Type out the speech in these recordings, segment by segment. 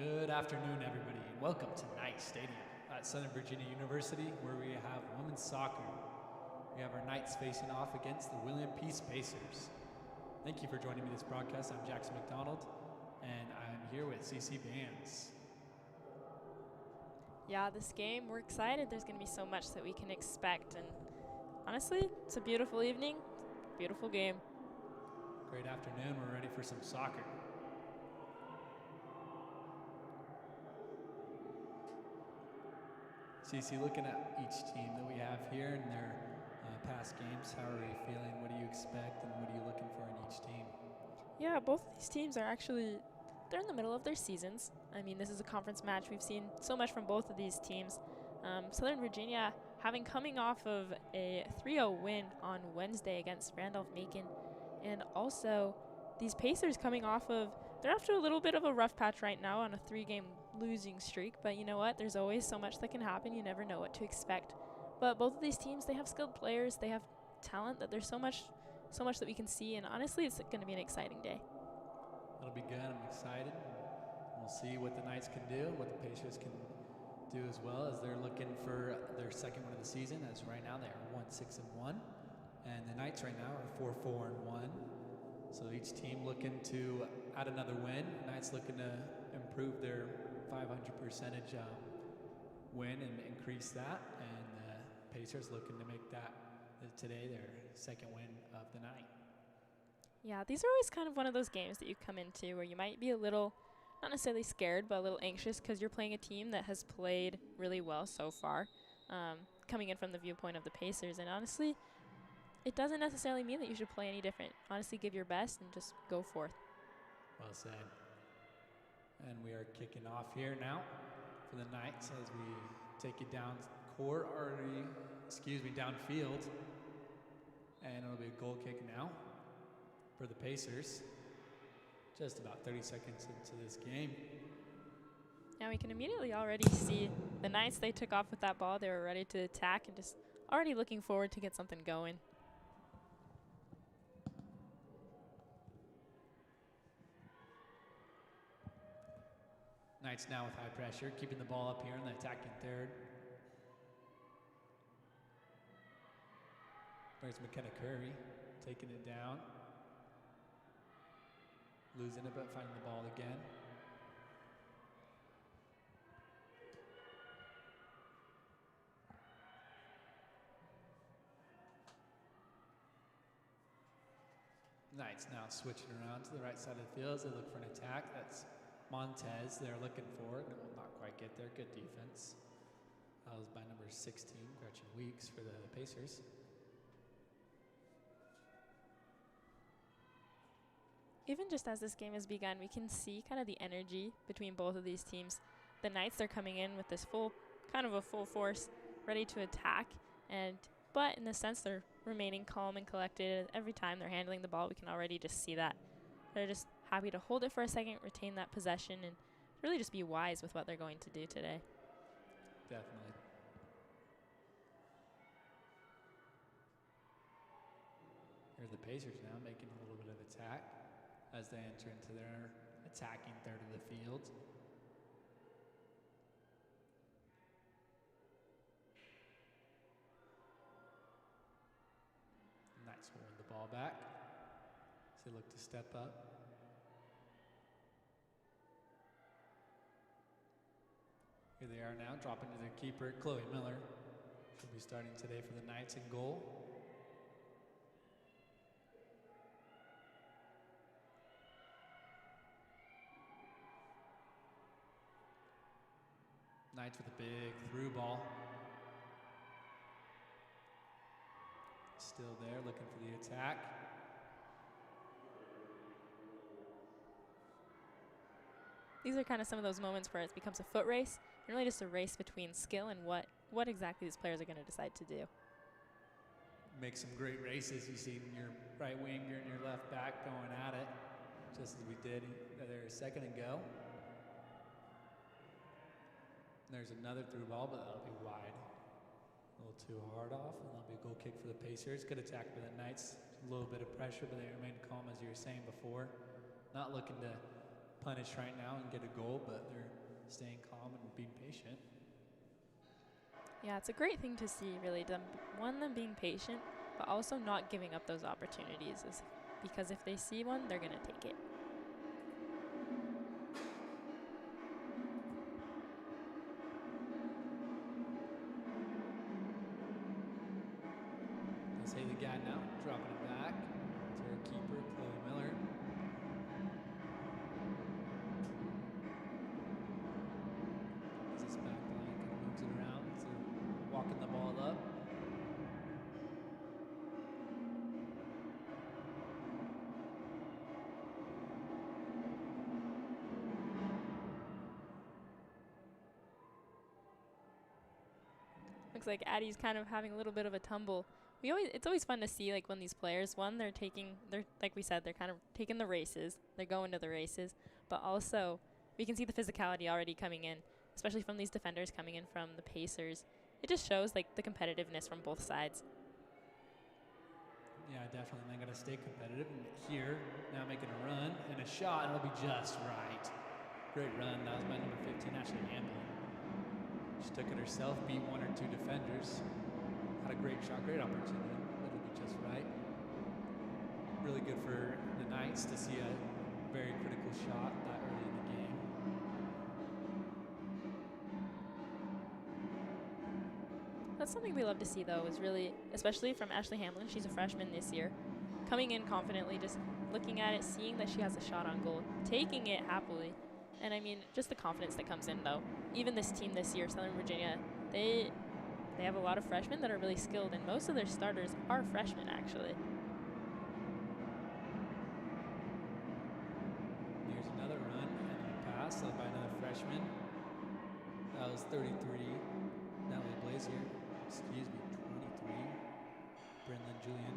Good afternoon, everybody, and welcome to Knights Stadium at Southern Virginia University, where we have women's soccer. We have our Knights facing off against the William Peace Pacers. Thank you for joining me this broadcast. I'm Jackson McDonald, and I'm here with CC Bands. Yeah, this game, we're excited. There's going to be so much that we can expect, and honestly, it's a beautiful evening, beautiful game. Great afternoon. We're ready for some soccer. CC, looking at each team that we have here in their past games, how are you feeling? What do you expect, and what are you looking for in each team? Yeah, both of these teams are actually, they're in the middle of their seasons. I mean, this is a conference match. We've seen so much from both of these teams. Southern Virginia coming off of a 3-0 win on Wednesday against Randolph-Macon, and also these Pacers coming off of, they're after a little bit of a rough patch right now on a 3-game losing streak, but you know what? There's always so much that can happen. You never know what to expect. But both of these teams, they have skilled players. They have talent that there's so much that we can see, and honestly, it's going to be an exciting day. It'll be good. I'm excited. We'll see what the Knights can do, what the Pacers can do as well, as they're looking for their second win of the season, as right now they are 1-6-1, and the Knights right now are 4-4-1. So each team looking to add another win. Knights looking to improve their 500 percentage win and increase that, and Pacers looking to make that today their second win of the night. Yeah, these are always kind of one of those games that you come into where you might be a little, not necessarily scared, but a little anxious because you're playing a team that has played really well so far, coming in from the viewpoint of the Pacers. And honestly, it doesn't necessarily mean that you should play any different. Honestly, give your best and just go forth. Well said. And we are kicking off here now for the Knights as we take it down downfield. And it'll be a goal kick now for the Pacers. Just about 30 seconds into this game. Now we can immediately already see the Knights, they took off with that ball. They were ready to attack and just already looking forward to get something going. Knights now with high pressure, keeping the ball up here in the attacking third. There's McKenna Curry taking it down. Losing it, but finding the ball again. Knights now switching around to the right side of the field as they look for an attack. That's Montez they're looking for. It will not quite get there. Good defense. That was by number 16, Gretchen Weeks, for the Pacers. Even just as this game has begun, we can see kind of the energy between both of these teams. The Knights, they're coming in with this full force, ready to attack, but in a sense, they're remaining calm and collected. Every time they're handling the ball, we can already just see that. They're just happy to hold it for a second, retain that possession, and really just be wise with what they're going to do today. Definitely. Here's the Pacers now making a little bit of attack as they enter into their attacking third of the field. Knights will win the ball back as they look to step up. Here they are now, dropping to their keeper, Chloe Miller. She'll be starting today for the Knights in goal. Knights with a big through ball. Still there, looking for the attack. These are kind of some of those moments where it becomes a foot race, and really just a race between skill and what exactly these players are going to decide to do. Make some great races. You see your right winger and your left back going at it, just as we did there a second ago. There's another through ball, but that'll be wide. A little too hard off, and that'll be a goal kick for the Pacers. Good attack by the Knights. A little bit of pressure, but they remained calm, as you were saying before. Not looking to punish right now and get a goal, but they're staying calm and being patient. Yeah, it's a great thing to see, really. Them being patient, but also not giving up those opportunities, because if they see one, they're going to take it. They'll say the guy now, dropping it back to her keeper, Chloe Miller. As this back line kind of moves it around, so walking the ball up. Looks like Addie's kind of having a little bit of a tumble. It's always fun to see, like, when these players, they're like we said, they're kind of taking the races. They're going to the races, but also we can see the physicality already coming in, especially from these defenders coming in from the Pacers. It just shows, like, the competitiveness from both sides. Yeah, definitely. They got to stay competitive. And here, now making a run and a shot, and it'll be just right. Great run. That was by number 15, Ashley Hamblin. She took it herself, beat one or two defenders. Had a great shot, great opportunity. It'll be just right. Really good for the Knights to see a very critical shot that early in the game. That's something we love to see, though, is really, especially from Ashley Hamlin. She's a freshman this year. Coming in confidently, just looking at it, seeing that she has a shot on goal, taking it happily. And I mean, just the confidence that comes in, though. Even this team this year, Southern Virginia, they have a lot of freshmen that are really skilled, and most of their starters are freshmen, actually. Here's another run and a pass led by another freshman. That was 33, Natalie Blazier. 23, Brenlin Julian.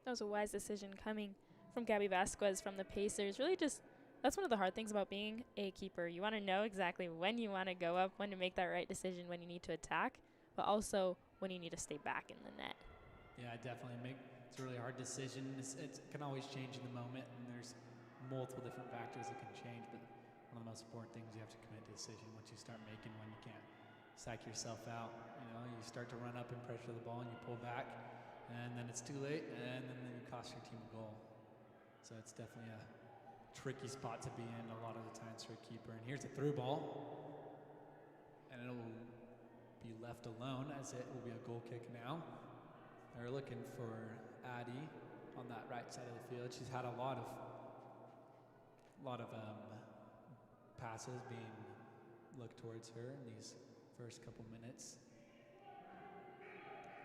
That was a wise decision coming from Gabby Vasquez from the Pacers. Really that's one of the hard things about being a keeper. You want to know exactly when you want to go up, when to make that right decision, when you need to attack, but also when you need to stay back in the net. Yeah, definitely. It's a really hard decision. It can always change in the moment, and there's multiple different factors that can change, but one of the most important things, you have to commit to a decision once you start making one. You can't psych yourself out. You start to run up and pressure the ball, and you pull back, and then it's too late, and then you cost your team a goal. So it's definitely a tricky spot to be in a lot of the times for a keeper. And here's a through ball, and it'll be left alone as it will be a goal kick now. They're looking for Addie on that right side of the field. She's had a lot of passes being looked towards her in these first couple minutes.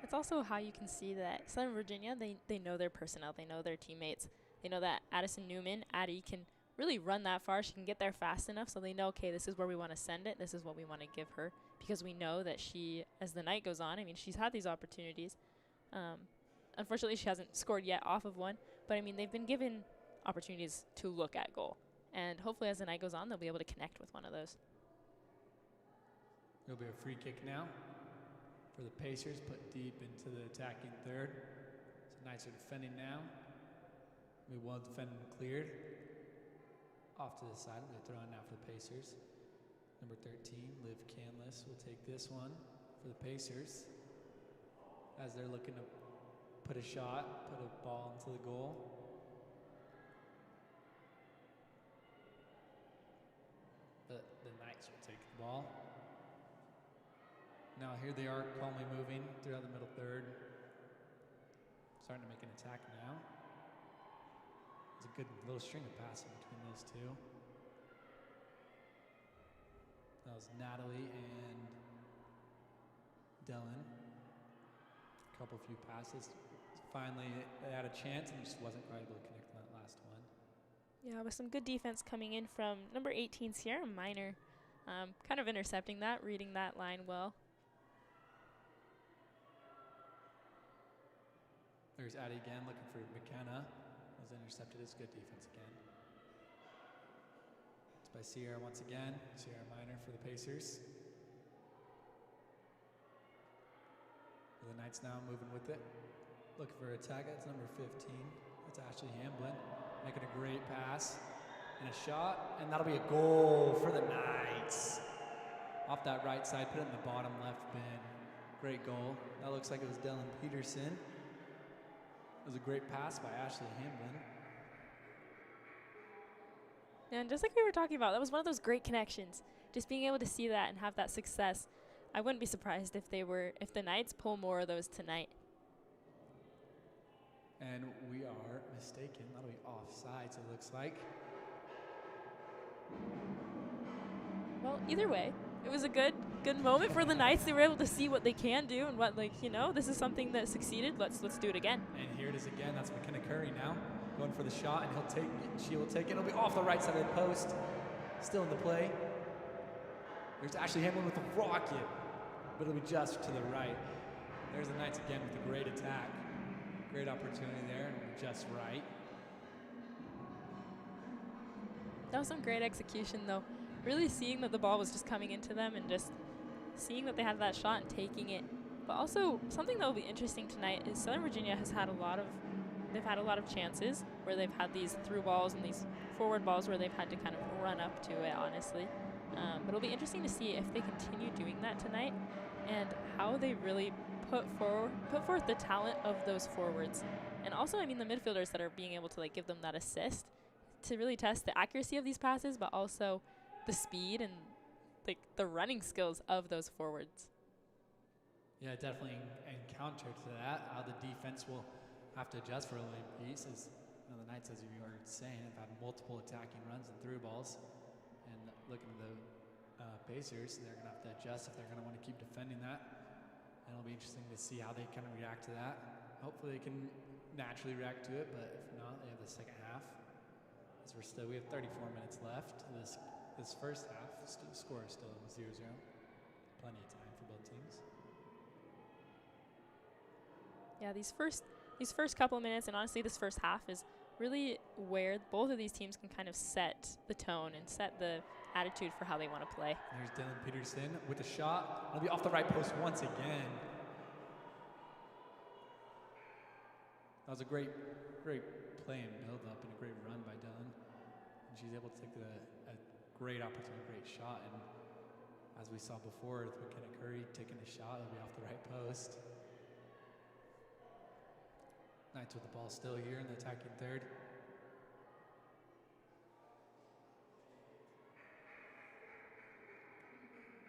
It's also how you can see that Southern Virginia, they know their personnel, they know their teammates. They know that Addison Newman, Addie, can really run that far. She can get there fast enough, so they know, okay, this is where we want to send it. This is what we want to give her, because we know that she, as the night goes on, I mean, she's had these opportunities. Unfortunately, she hasn't scored yet off of one, but I mean, they've been given opportunities to look at goal. And hopefully as the night goes on, they'll be able to connect with one of those. It'll be a free kick now for the Pacers, put deep into the attacking third. So Knights are defending now. We will defend and cleared. Off to the side, we'll throw in now for the Pacers. Number 13, Liv Canlis will take this one for the Pacers as they're looking to put a shot, put a ball into the goal. But the Knights will take the ball. Now here they are calmly moving throughout the middle third. Starting to make an attack now. It's a good little string of passing between those two. That was Natalie and Dylan. A few passes. Finally, they had a chance and just wasn't quite able to connect on that last one. Yeah, with some good defense coming in from number 18, Sierra Minor. Kind of intercepting that, reading that line well. There's Addie again, looking for McKenna. Was intercepted. It's good defense again. It's by Sierra once again. Sierra Minor for the Pacers. The Knights now moving with it. Looking for a attack. That's number 15. That's Ashley Hamblin. Making a great pass. And a shot. And that'll be a goal for the Knights. Off that right side. Put it in the bottom left bin. Great goal. That looks like it was Dylan Peterson. It was a great pass by Ashley Hamblin. And just like we were talking about, that was one of those great connections. Just being able to see that and have that success. I wouldn't be surprised if the Knights pull more of those tonight. And we are mistaken. That'll be offsides, it looks like. Well, either way, it was a good moment for the Knights. They were able to see what they can do and what, this is something that succeeded. Let's do it again. And here it is again. That's McKenna Curry now going for the shot, and he'll take it. She will take it. It'll be off the right side of the post. Still in the play. There's Ashley Hamlin with the rocket, but it'll be just to the right. There's the Knights again with a great attack. Great opportunity there, and just right. That was some great execution, though. Really seeing that the ball was just coming into them and just seeing that they had that shot and taking it. But also, something that will be interesting tonight is Southern Virginia has had a lot of chances where they've had these through balls and these forward balls where they've had to kind of run up to it, honestly. But it'll be interesting to see if they continue doing that tonight and how they really put forth the talent of those forwards. And also, the midfielders that are being able to give them that assist to really test the accuracy of these passes, but also the speed and the running skills of those forwards. Yeah, definitely in counter to that, how the defense will have to adjust for a late piece. As the Knights, as you were saying, have had multiple attacking runs and through balls. And looking at the Pacers, they're going to have to adjust if they're going to want to keep defending that. And it'll be interesting to see how they kind of react to that. Hopefully they can naturally react to it, but if not, they have the second half. As we have 34 minutes left. This first half, the score is still 0-0. Plenty of time for both teams. Yeah, these first couple minutes, and honestly this first half is really where both of these teams can kind of set the tone and set the attitude for how they want to play. There's Dylan Peterson with a shot. It'll be off the right post once again. That was a great play and build up and a great run by Dylan. And she's able to take a great opportunity, great shot. And as we saw before, with McKenna Curry taking a shot, it'll be off the right post. Knights with the ball still here in the attacking third.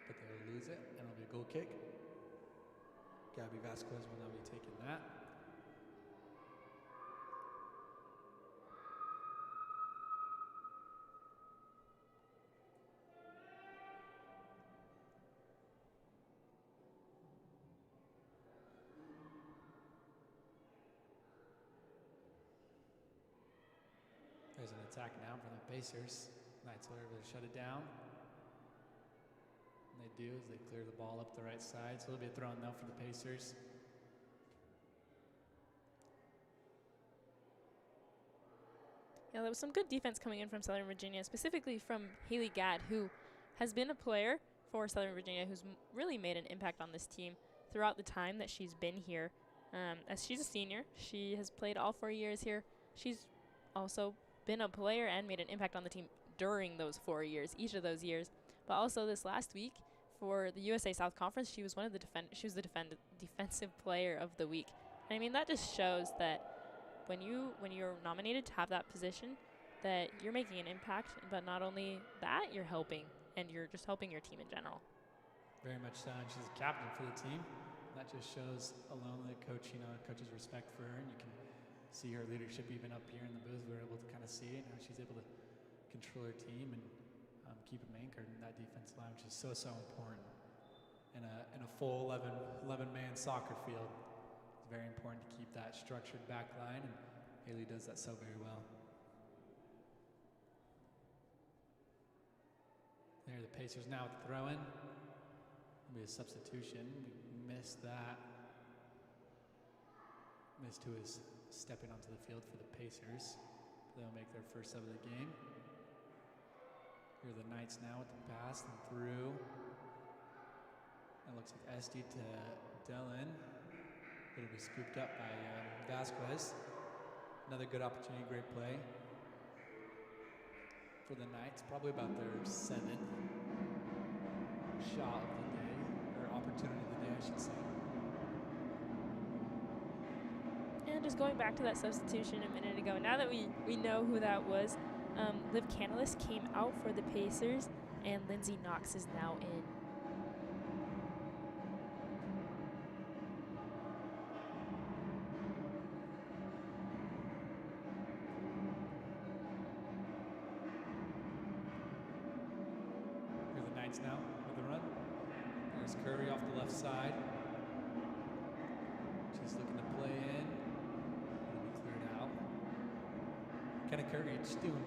But they'll lose it, and it'll be a goal kick. Gabby Vasquez will now be taking that. There's an attack now from the Pacers. Knights are able to shut it down. And they do as they clear the ball up the right side. So it'll be a throw in now for the Pacers. Yeah, there was some good defense coming in from Southern Virginia, specifically from Haley Gadd, who has been a player for Southern Virginia who's really made an impact on this team throughout the time that she's been here. As she's a senior, she has played all 4 years here. She's also been a player and made an impact on the team during those 4 years, each of those years. But also this last week for the USA South Conference, she was one of the defensive player of the week. And that just shows that when you're nominated to have that position, that you're making an impact, but not only that, you're helping, and you're just helping your team in general. Very much so, and she's a captain for the team. That just shows alone the coach's respect for her, and you can see her leadership even up here in the booth. We're able to kind of see it, and how she's able to control her team and keep them anchored in that defense line, which is so important in a full 11-man soccer field. It's very important to keep that structured back line, and Haley does that so very well. There, the Pacers now with the throw-in. It'll be a substitution. We missed that. Missed who is stepping onto the field for the Pacers. They'll make their first sub of the game. Here are the Knights now with the pass and through. It looks like Esty to Dillon. It'll be scooped up by Vasquez. Another good opportunity, great play for the Knights. Probably about their 7th shot of the day, or opportunity of the day, I should say. And just going back to that substitution a minute ago, now that we know who that was, Liv Canalis came out for the Pacers, and Lindsay Knox is now in. Here are the Knights now with the run. There's Curry off the left side. She's looking to play in. It'll be cleared out. Kenna Curry, she's doing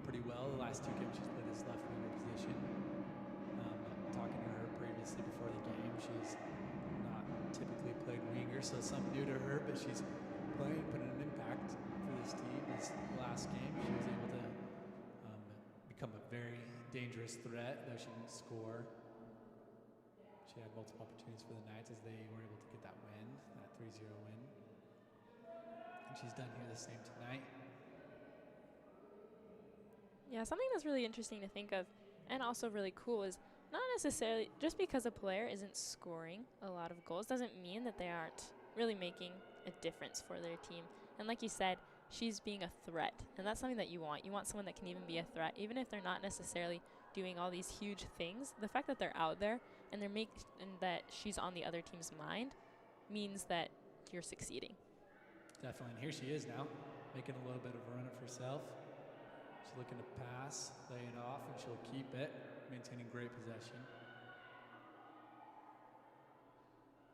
pretty well. The last 2 games she's played this left winger position. Talking to her previously before the game, she's not typically played winger, so something new to her, but she's playing, putting an impact for this team. This last game, she was able to become a very dangerous threat, though she didn't score. She had multiple opportunities for the Knights as they were able to get that win, that 3-0 win. And she's done here the same tonight. Yeah, something that's really interesting to think of and also really cool is not necessarily just because a player isn't scoring a lot of goals doesn't mean that they aren't really making a difference for their team. And like you said, she's being a threat, and that's something that you want. You want someone that can even be a threat, even if they're not necessarily doing all these huge things. The fact that they're out there and and that she's on the other team's mind means that you're succeeding. Definitely, and here she is now, making a little bit of a run of herself. She's looking to pass, lay it off, and she'll keep it, maintaining great possession.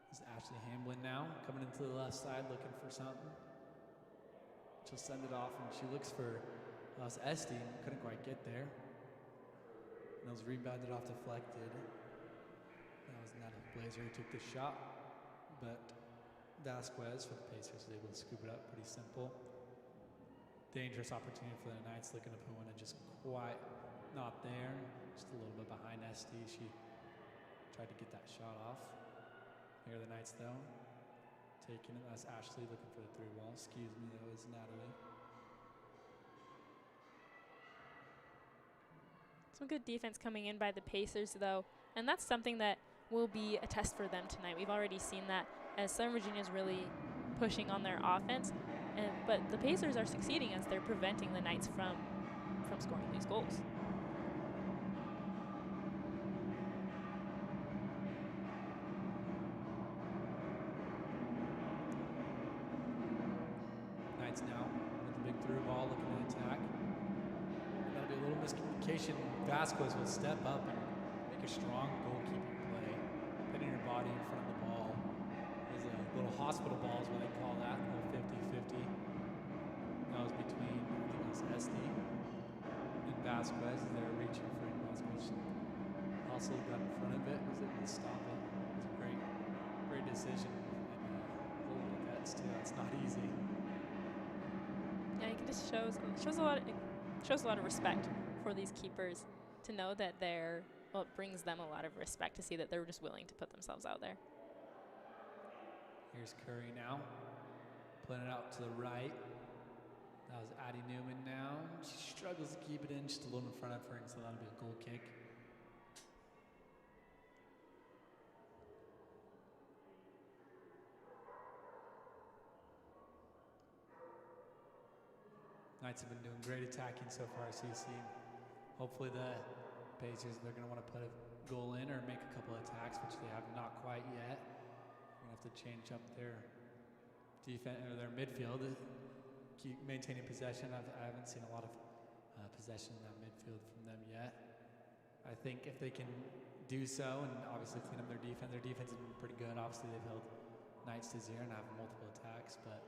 This is Ashley Hamblin now, coming into the left side, looking for something. She'll send it off, and she looks for Esty, and couldn't quite get there. And it was rebounded off, deflected. That was Natalie Blazer who took the shot, but Vasquez for the Pacers was able to scoop it up. Pretty simple. Dangerous opportunity for the Knights, looking to put one in, just quite not there. Just a little bit behind Esty. She tried to get that shot off. Here are the Knights though, taking it. That's Ashley looking for the 3-ball. Excuse me, that was Natalie. Some good defense coming in by the Pacers though, and that's something that will be a test for them tonight. We've already seen that as Southern Virginia is really pushing on their offense, but the Pacers are succeeding as they're preventing the Knights from scoring these goals. Knights now with the big through ball, looking to attack. And that'll be a little miscommunication. Vasquez will step up and make a strong goalkeeping play, putting her body in front of the ball. There's a little hospital ball is what they call that, a little 50-50. That was between, I think it was Esty and Vasquez. They're reaching for it. Vasquez also got in front of it, was able to stop it. It was a great decision. And holding the nets too, that's not easy. Yeah, it just shows a lot of respect for these keepers to know that it brings them a lot of respect to see that they're just willing to put themselves out there. Here's Curry now, putting it out to the right. That was Addie Newman now. She struggles to keep it in, just a little in front of her, and so that'll be a goal kick. Knights have been doing great attacking so far, so you see. Hopefully the Pacers, they're going to want to put a goal in or make a couple of attacks, which they have not quite yet. They're going to have to change up their defense or their midfield to keep maintaining possession. I haven't seen a lot of possession in that midfield from them yet. I think if they can do so and obviously clean up their defense has been pretty good. Obviously they've held Knights to 0 and have multiple attacks, but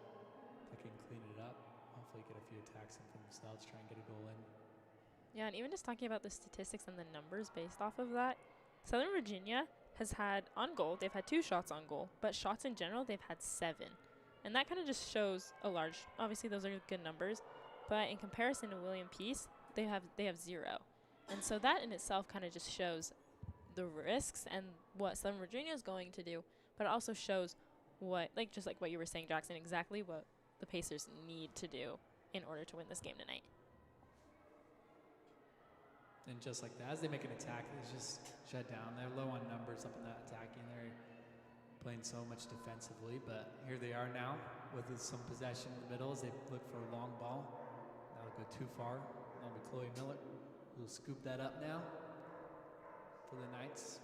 if they can clean it up, hopefully get a few attacks in for themselves, try and get a goal in. Yeah, and even just talking about the statistics and the numbers based off of that, Southern Virginia has had, on goal, they've had 2 shots on goal, but shots in general, they've had 7. And that kind of just shows obviously those are good numbers, but in comparison to William Peace, they have 0. And so that in itself kind of just shows the risks and what Southern Virginia is going to do, but it also shows what, like just like what you were saying, Jackson, exactly what the Pacers need to do in order to win this game tonight. And just like that, as they make an attack, they just shut down. They're low on numbers up in that attacking. They're playing so much defensively, but here they are now with some possession in the middle as they look for a long ball. That'll go too far. That'll be Chloe Miller who'll scoop that up now for the Knights.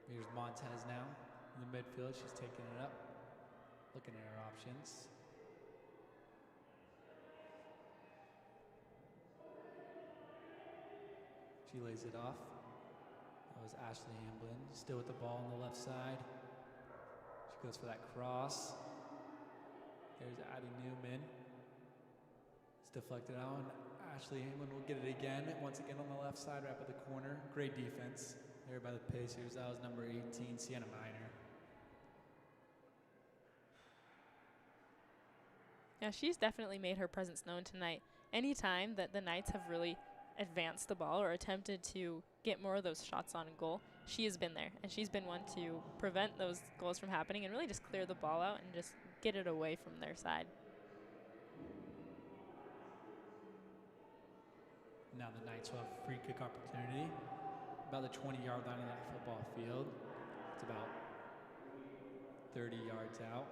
Here's Montez now in the midfield. She's taking it up, looking at her options. She lays it off. That was Ashley Hamblin, still with the ball on the left side. She goes for that cross. There's Addie Newman. It's deflected out, and Ashley Hamblin will get it again, once again on the left side, right by the corner. Great defense there by the Pacers. That was number 18, Sienna Miner. Yeah, she's definitely made her presence known tonight. Anytime that the Knights have really advanced the ball or attempted to get more of those shots on goal, she has been there, and she's been one to prevent those goals from happening and really just clear the ball out and just get it away from their side. Now the Knights will have a free kick opportunity about the 20-yard line of that football field. It's about 30 yards out.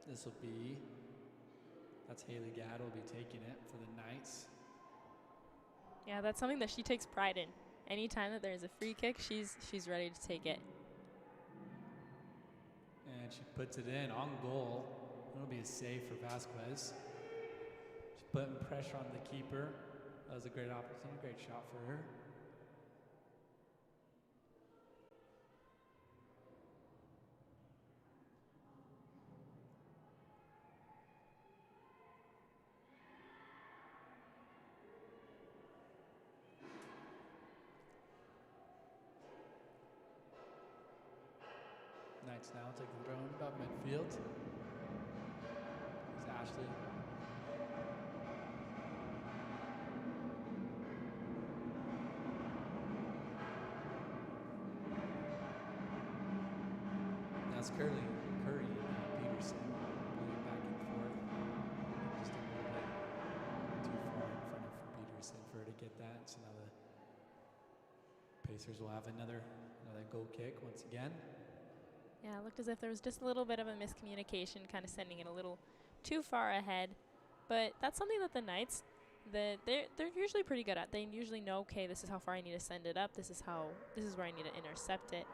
This will be, that's Haley Gadd will be taking it for the Knights. Yeah, that's something that she takes pride in. Anytime that there's a free kick, she's ready to take it. And she puts it in on goal. It'll be a save for Vasquez. She's putting pressure on the keeper. That was a great opportunity, great shot for her. Knights now taking the throw in about midfield. It's Ashley. Now it's Curry and Peterson playing back and forth. Just a little bit too far in front of Peterson for her to get that. So now the Pacers will have another goal kick once again. Yeah, it looked as if there was just a little bit of a miscommunication, kind of sending it a little too far ahead. But that's something that the Knights, they're usually pretty good at. They usually know, okay, this is how far I need to send it up. This is where I need to intercept it.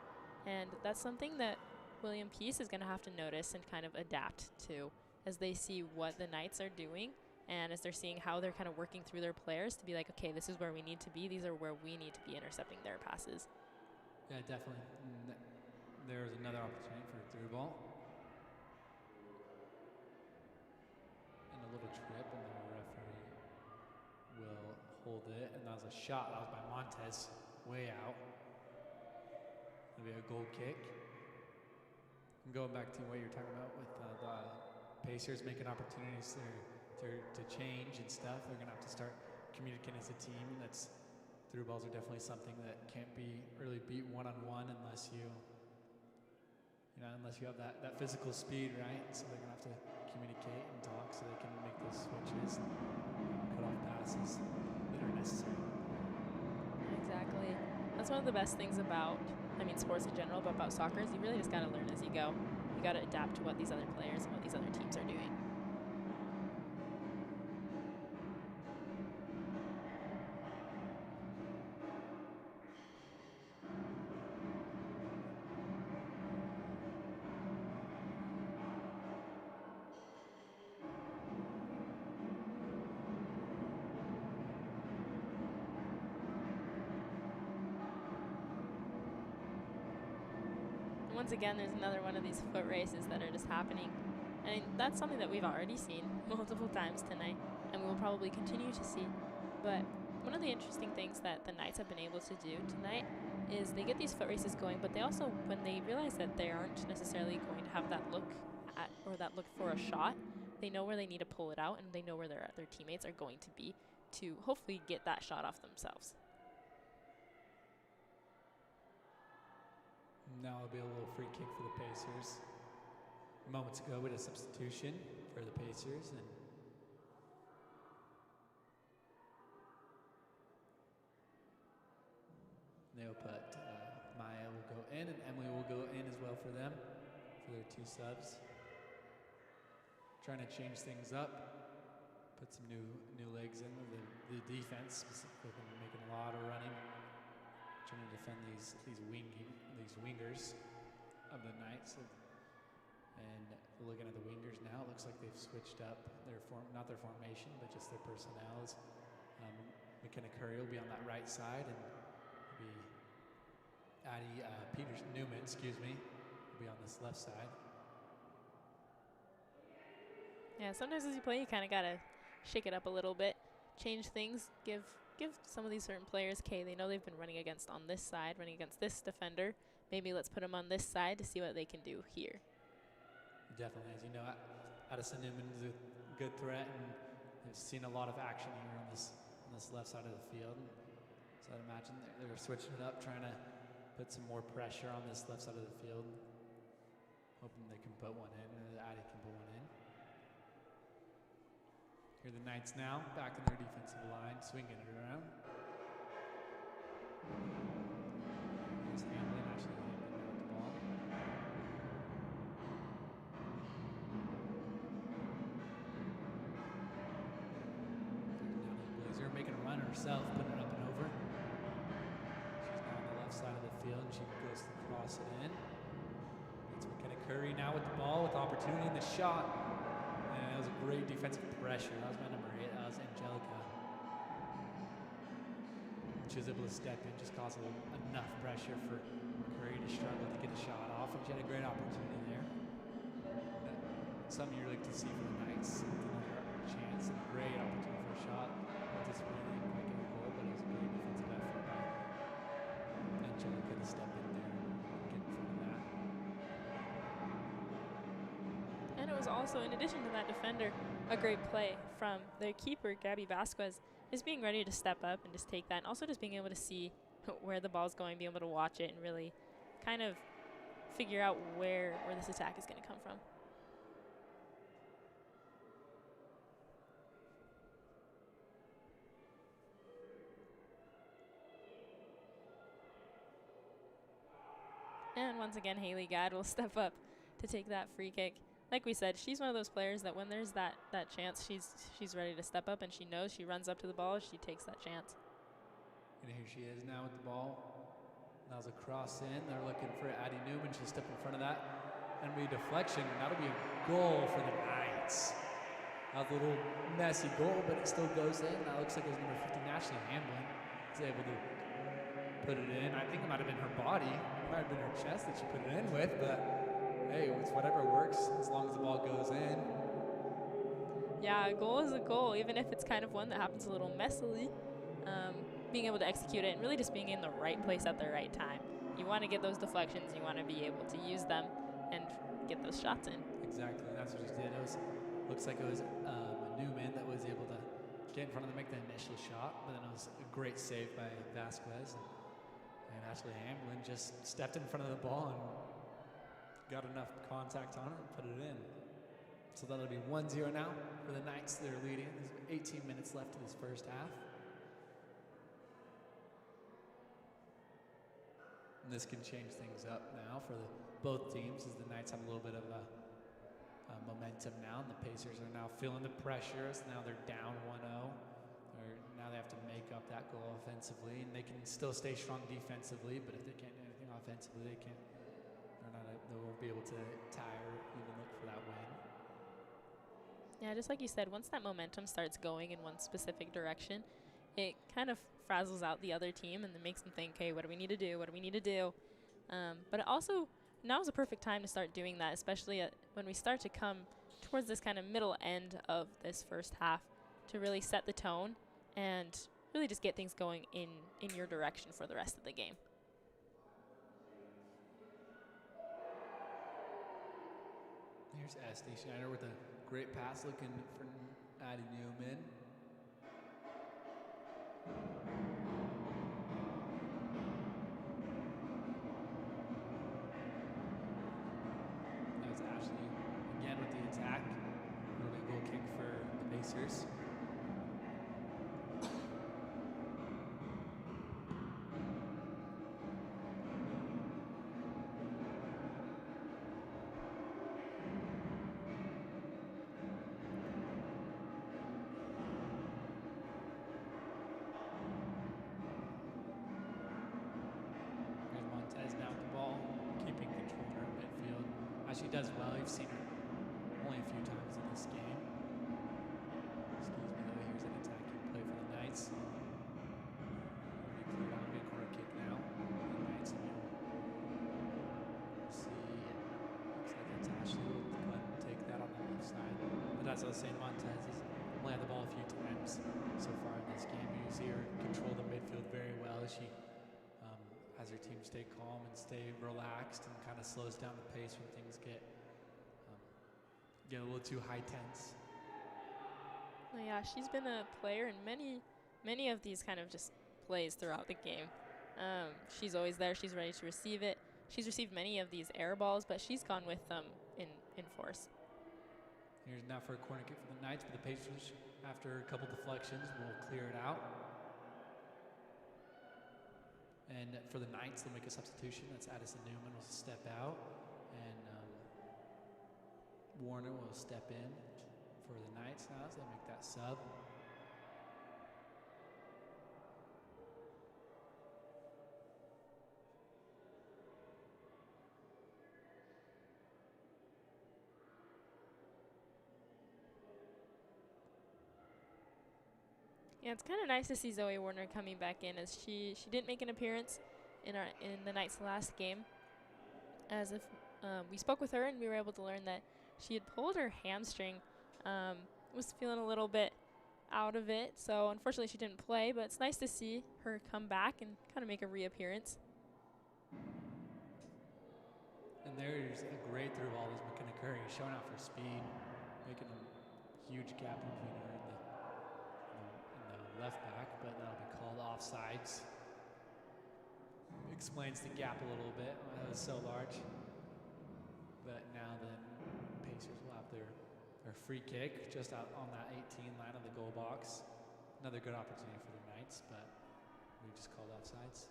And that's something that William Peace is going to have to notice and kind of adapt to as they see what the Knights are doing and as they're seeing how they're kind of working through their players to be like, okay, this is where we need to be. These are where we need to be intercepting their passes. Yeah, definitely. There's another opportunity for a through ball. And a little trip, and the referee will hold it. And that was a shot. That was by Montez, way out. It'll be a goal kick. And going back to what you're talking about with the Pacers making opportunities to change and stuff, they're going to have to start communicating as a team. Through balls are definitely something that can't be really beat one-on-one unless you have that physical speed, right? So they're going to have to communicate and talk so they can make those switches and cut off passes that are necessary. Exactly. That's one of the best things about, sports in general, but about soccer is you really just got to learn as you go. You got to adapt to what these other players and what these other teams are doing. Once again, there's another one of these foot races that are just happening. And that's something that we've already seen multiple times tonight, and we will probably continue to see. But one of the interesting things that the Knights have been able to do tonight is they get these foot races going, but they also, when they realize that they aren't necessarily going to have that look at or that look for a shot, they know where they need to pull it out, and they know where their teammates are going to be to hopefully get that shot off themselves. Now it'll be a little free kick for the Pacers. Moments ago with a substitution for the Pacers, and they'll put Maya will go in, and Emily will go in as well for them, for their 2 subs. Trying to change things up, put some new legs in. The defense specifically been making a lot of running, trying to defend these wingers of the Knights. And looking at the wingers now, it looks like they've switched up their not their formation, but just their personnels. McKenna Curry will be on that right side, and be Addie Newman, will be on this left side. Yeah, sometimes as you play, you kind of got to shake it up a little bit, change things, give some of these certain players, okay, they know they've been running against on this side, running against this defender. Maybe let's put them on this side to see what they can do here. Definitely. As you know, Addison Newman is a good threat, and we've seen a lot of action here on this left side of the field. So I'd imagine they're switching it up, trying to put some more pressure on this left side of the field, hoping they can put one in, or Addie can put one in. Here are the Knights now, back in their defensive line, swinging it around. Here's Hamlin, actually Hamlin now with the ball. Blazer making a run herself, putting it up and over. She's now on the left side of the field, and she goes to cross it in. It's McKenna Curry now with the ball, with opportunity in the shot. And that was a great defensive pressure. That was my number 8. That was Angelica. She was able to step in, just cause enough pressure for Curry to struggle to get a shot off, and she had a great opportunity there. Something you like to see for the Knights. Another chance, and a great opportunity for a shot. Disappointing, didn't quite get a goal, but it was a great defensive effort by Angelica to step in there and get in front of that. And it was also, in addition to that defender, a great play from their keeper, Gabby Vasquez, just being ready to step up and just take that, and also just being able to see where the ball's going, being able to watch it and really kind of figure out where this attack is going to come from. And once again, Haley Gadd will step up to take that free kick. Like we said, she's one of those players that when there's that chance, she's ready to step up, and she knows, she runs up to the ball, she takes that chance. And here she is now with the ball. That was a cross in. They're looking for Addie Newman. She'll step in front of that. And be a deflection. That'll be a goal for the Knights. That was a little messy goal, but it still goes in. That looks like it was number 15, Ashley Hamlin. Was able to put it in. I think it might have been her body. It might have been her chest that she put it in with, but hey, it's whatever works as long as the ball goes in. Yeah, a goal is a goal, even if it's kind of one that happens a little messily. Being able to execute it and really just being in the right place at the right time. You want to get those deflections, you want to be able to use them and get those shots in. Exactly, that's what she did. Looks like it was Newman that was able to get in front of them, make the initial shot, but then it was a great save by Vasquez. And Ashley Hamlin just stepped in front of the ball and got enough contact on it and put it in. So that'll be 1-0 now for the Knights. They're leading. There's 18 minutes left in this first half. And this can change things up now for both teams, as the Knights have a little bit of a momentum now, and the Pacers are now feeling the pressure. So now they're down 1-0. Now they have to make up that goal offensively, and they can still stay strong defensively. But if they can't do anything offensively, they won't be able to tie or even look for that win. Yeah, just like you said, once that momentum starts going in one specific direction, it kind of frazzles out the other team and then makes them think, okay, what do we need to do? What do we need to do? But it also, now is a perfect time to start doing that, especially when we start to come towards this kind of middle end of this first half, to really set the tone and really just get things going in your direction for the rest of the game. Here's Esty Schneider with a great pass looking for Addie Newman. That was Ashley again with the attack. Early goal kick for the Pacers. She does well. You've seen her only a few times in this game. Excuse me, though. Here's an attacking play for the Knights. Cleared out, big corner kick now. The Knights will see. Looks like it's Ashley will go ahead and take that on the left side. But as I was saying, Montez has only had the ball a few times so far in this game. You see her control the midfield very well as she has her team stay calm and stay relaxed and kind of slows down the pace when things get a little too high tense. Oh yeah, she's been a player in many of these kind of just plays throughout the game. She's always there. She's ready to receive it. She's received many of these air balls, but she's gone with them in force. Here's now for a corner kick for the Knights, but the Pacers, after a couple deflections, will clear it out. And for the Knights, they'll make a substitution. That's Addison Newman will step out, and Warner will step in for the Knights now as they make that sub. Yeah, it's kind of nice to see Zoe Warner coming back in, as she didn't make an appearance in the Knights' last game. As if we spoke with her and we were able to learn that she had pulled her hamstring, was feeling a little bit out of it, so unfortunately she didn't play. But it's nice to see her come back and kind of make a reappearance. And there's a great through ball as McKenna Curry showing out for speed, making a huge gap between her and the left back, but that'll be called offsides. Explains the gap a little bit. It was so large. But now the Pacers will have their free kick just out on that 18 line of the goal box. Another good opportunity for the Knights, but we just called offsides.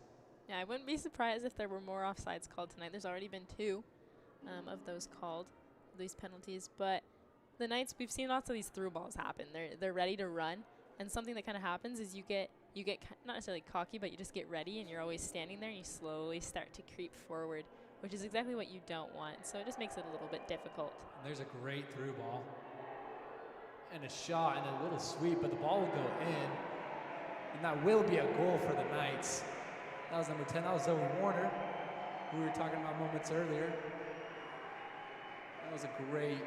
Yeah, I wouldn't be surprised if there were more offsides called tonight. There's already been 2 of those called, these penalties. But the Knights, we've seen lots of these through balls happen. They're ready to run, and something that kind of happens is you get not necessarily cocky, but you just get ready, and you're always standing there, and you slowly start to creep forward, which is exactly what you don't want. So it just makes it a little bit difficult. And there's a great through ball and a shot and a little sweep, but the ball will go in, and that will be a goal for the Knights. That was number 10. That was Zoe Warner, who we were talking about moments earlier. That was a great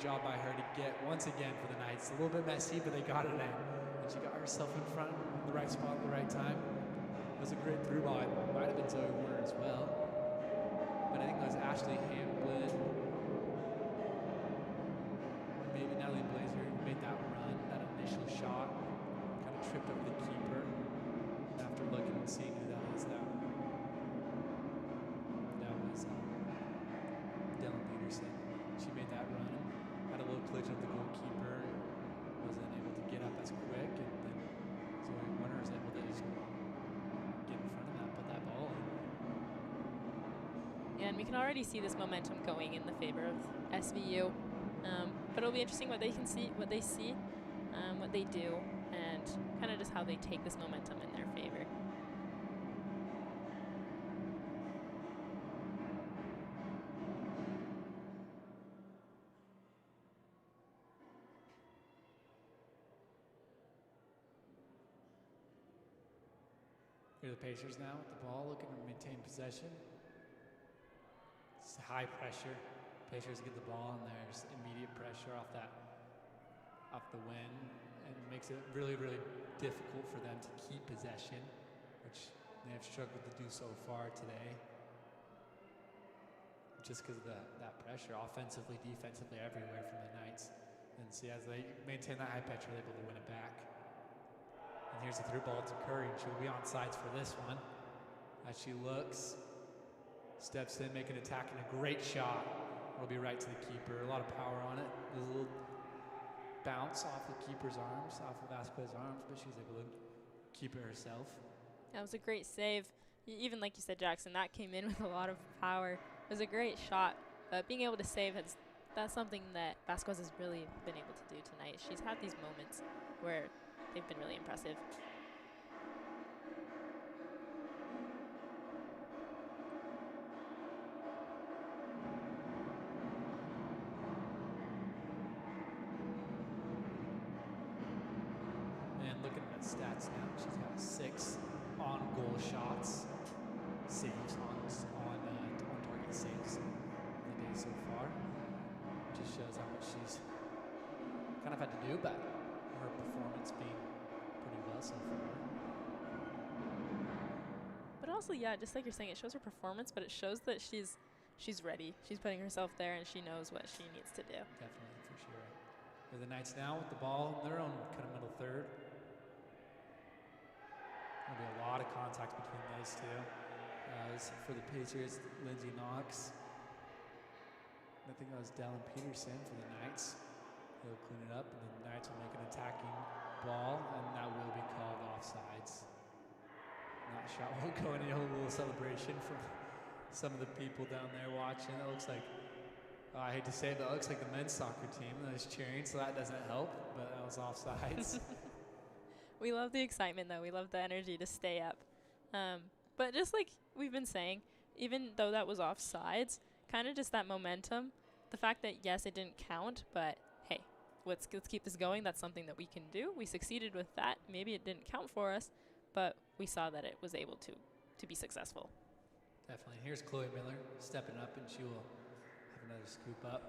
job by her to get, once again, for the Knights. A little bit messy, but they got it in. And she got herself in front, in the right spot at the right time. It was a great through ball. It might have been Zoe Warner as well. But I think it was Ashley Hamblin. Maybe Natalie Blazer made that run, that initial shot. Kind of tripped over the keeper. And after looking and seeing who that was, that was Dylan Peterson. She made that run, had a little collision with the goalkeeper, wasn't able to get up as quick, and then Zoe Warner was able to just get in front of that, put that ball in. Yeah, and we can already see this momentum going in the favor of SVU. But it'll be interesting what they see, what they do, and kind of just how they take this momentum in their favor. Here are the Pacers now with the ball, looking to maintain possession. It's high pressure. Pacers get the ball, and there's immediate pressure off the win, and it makes it really, really difficult for them to keep possession, which they have struggled to do so far today. Which just because of that pressure, offensively, defensively, everywhere from the Knights. And see, as they maintain that high pressure, they're able to win it back. And here's the through ball to Curry, and she'll be on sides for this one. As she looks, steps in, make an attack, and a great shot. It'll be right to the keeper. A lot of power on it. There's a little bounce off the keeper's arms, off of Vasquez's arms, but she's able to keep it herself. That was a great save. Even like you said, Jackson, that came in with a lot of power. It was a great shot. But being able to save, that's something that Vasquez has really been able to do tonight. She's had these moments where they've been really impressive. And looking at stats now, she's got 6 on-goal shots, saves on target saves in the day so far. Just shows how much she's kind of had to do, but her performance being pretty well so far. But also, yeah, just like you're saying, it shows her performance, but it shows that she's ready. She's putting herself there, and she knows what she needs to do. Definitely, for sure. Here the Knights now with the ball in their own kind of middle third. There'll be a lot of contact between those two. As for the Pacers, Lindsay Knox. I think that was Dallin Peterson for the Knights. They'll clean it up, and the Knights will make an attacking ball, and that will be called offsides. And that shot will go in. A little celebration from some of the people down there watching. It looks like, I hate to say it, but it looks like the men's soccer team that is cheering, so that doesn't help, but that was offsides. We love the excitement, though. We love the energy to stay up. But just like we've been saying, even though that was offsides, kind of just that momentum, the fact that, yes, it didn't count, but hey, let's keep this going. That's something that we can do. We succeeded with that. Maybe it didn't count for us, but we saw that it was able to be successful. Definitely. Here's Chloe Miller stepping up, and she will have another scoop up.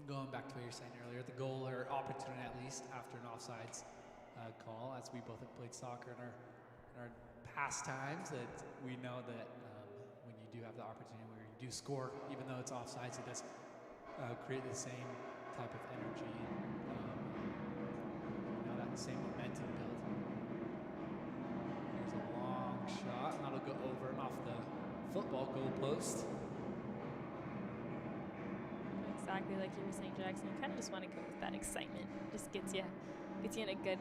Going back to what you were saying earlier, the goal or opportunity at least after an offsides call, as we both have played soccer in our past times, that we know that when you do have the opportunity where you do score, even though it's offsides, it does create the same type of energy and that same momentum build. Here's a long shot, and that'll go over and off the football goal post. Exactly like you were saying, Jackson. You kind of just want to go with that excitement. Just gets you in a good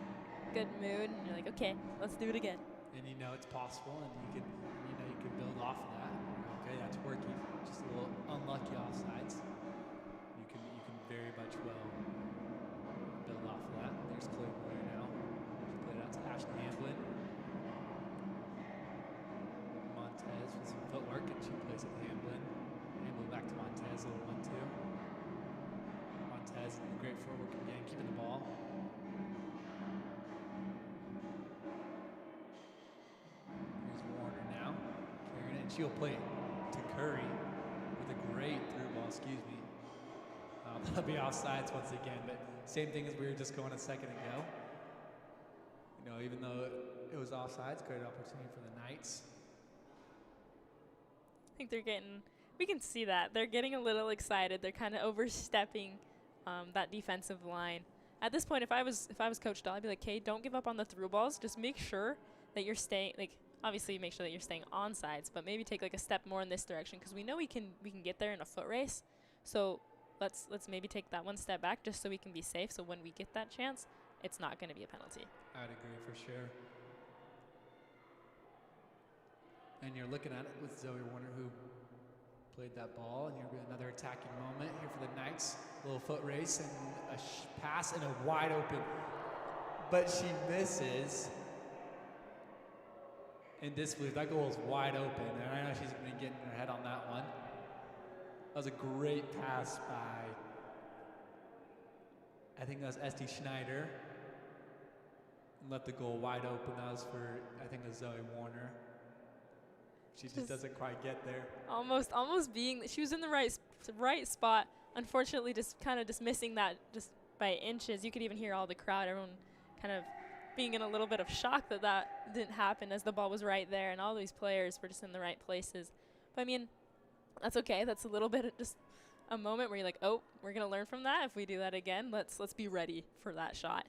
mood, and you're like, okay, let's do it again. And you know it's possible, and you can build off of that. Okay, that's working. Just a little unlucky offsides. You can very much well build off of that. There's Chloe Miller now. She played it out to Ashley Hamblin. Montez with some footwork, and she plays it to Hamblin. Hamblin back to Montez, a little 1-2. Montez, great footwork again, keeping the ball. Here's Warner now, carrying it, and she'll play it to Curry with a great through ball, that'll be offsides once again, but same thing as we were just going a second ago. Even though it was offsides, great opportunity for the Knights. I think we can see that. They're getting a little excited. They're kind of overstepping that defensive line. At this point, if I was Coach Dahl, I'd be like, "Okay, don't give up on the through balls. Just make sure that you're staying, obviously make sure that you're staying on sides, but maybe take a step more in this direction, because we know we can get there in a foot race. So let's maybe take that one step back just so we can be safe, so when we get that chance, it's not going to be a penalty." I'd agree for sure. And you're looking at it with Zoe Warner, who played that ball, and here'll be another attacking moment here for the Knights. A little foot race and a pass and a wide open, but she misses. And disbelief, that goal is wide open, and I know she's going to be getting her head on that one. That was a great pass by, I think that was Esty Schneider, and left the goal wide open. That was for, I think it was Zoe Warner. She just doesn't quite get there. Almost being, she was in the right spot. Unfortunately, just kind of missing that just by inches. You could even hear all the crowd, everyone kind of being in a little bit of shock that didn't happen, as the ball was right there and all these players were just in the right places. But I mean, That's okay. That's a little bit of just a moment where you're like, oh, we're gonna learn from that. If we do that again, let's be ready for that shot.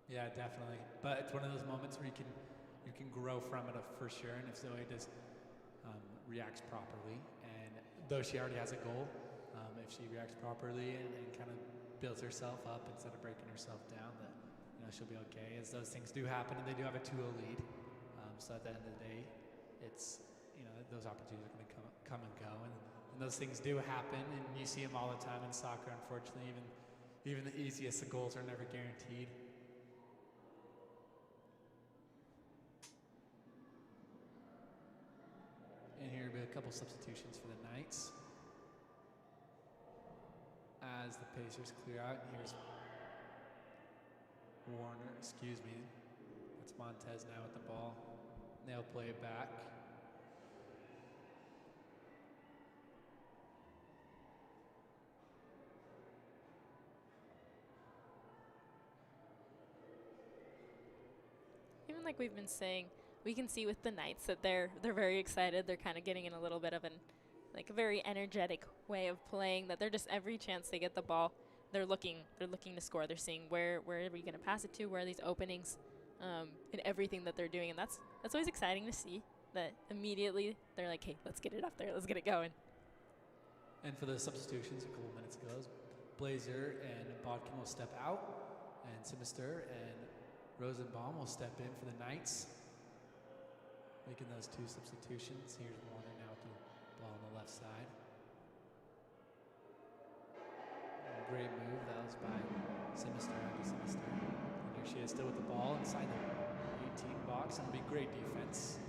Yeah, definitely. But it's one of those moments where you can grow from it for sure. And if Zoe just reacts properly, and though she already has a goal, if she reacts properly and kind of builds herself up instead of breaking herself down, that she'll be okay. As those things do happen, and they do have a 2-0 lead. So at the end of the day, it's those opportunities are going to come and go, and those things do happen, and you see them all the time in soccer. Unfortunately, even the easiest of goals are never guaranteed. And here will be a couple substitutions for the Knights as the Pacers clear out. Here's Warner, excuse me. It's Montez now with the ball. They'll play it back. Even like we've been saying, we can see with the Knights that they're very excited. They're kind of getting in a little bit of a very energetic way of playing, that they're just every chance they get the ball, they're looking to score. They're seeing where are we going to pass it to, where are these openings, in everything that they're doing. And that's always exciting to see, that immediately they're like, hey, let's get it up there. Let's get it going. And for the substitutions, a couple minutes ago, Blazer and Bodkin will step out, and Sinister and Rosenbaum will step in for the Knights, making those 2 substitutions. Here's Warner now with the ball on the left side. Great move. That was by Sinister, Andy Sinister. And here she is still with the ball inside the 18 box. It'll be great defense.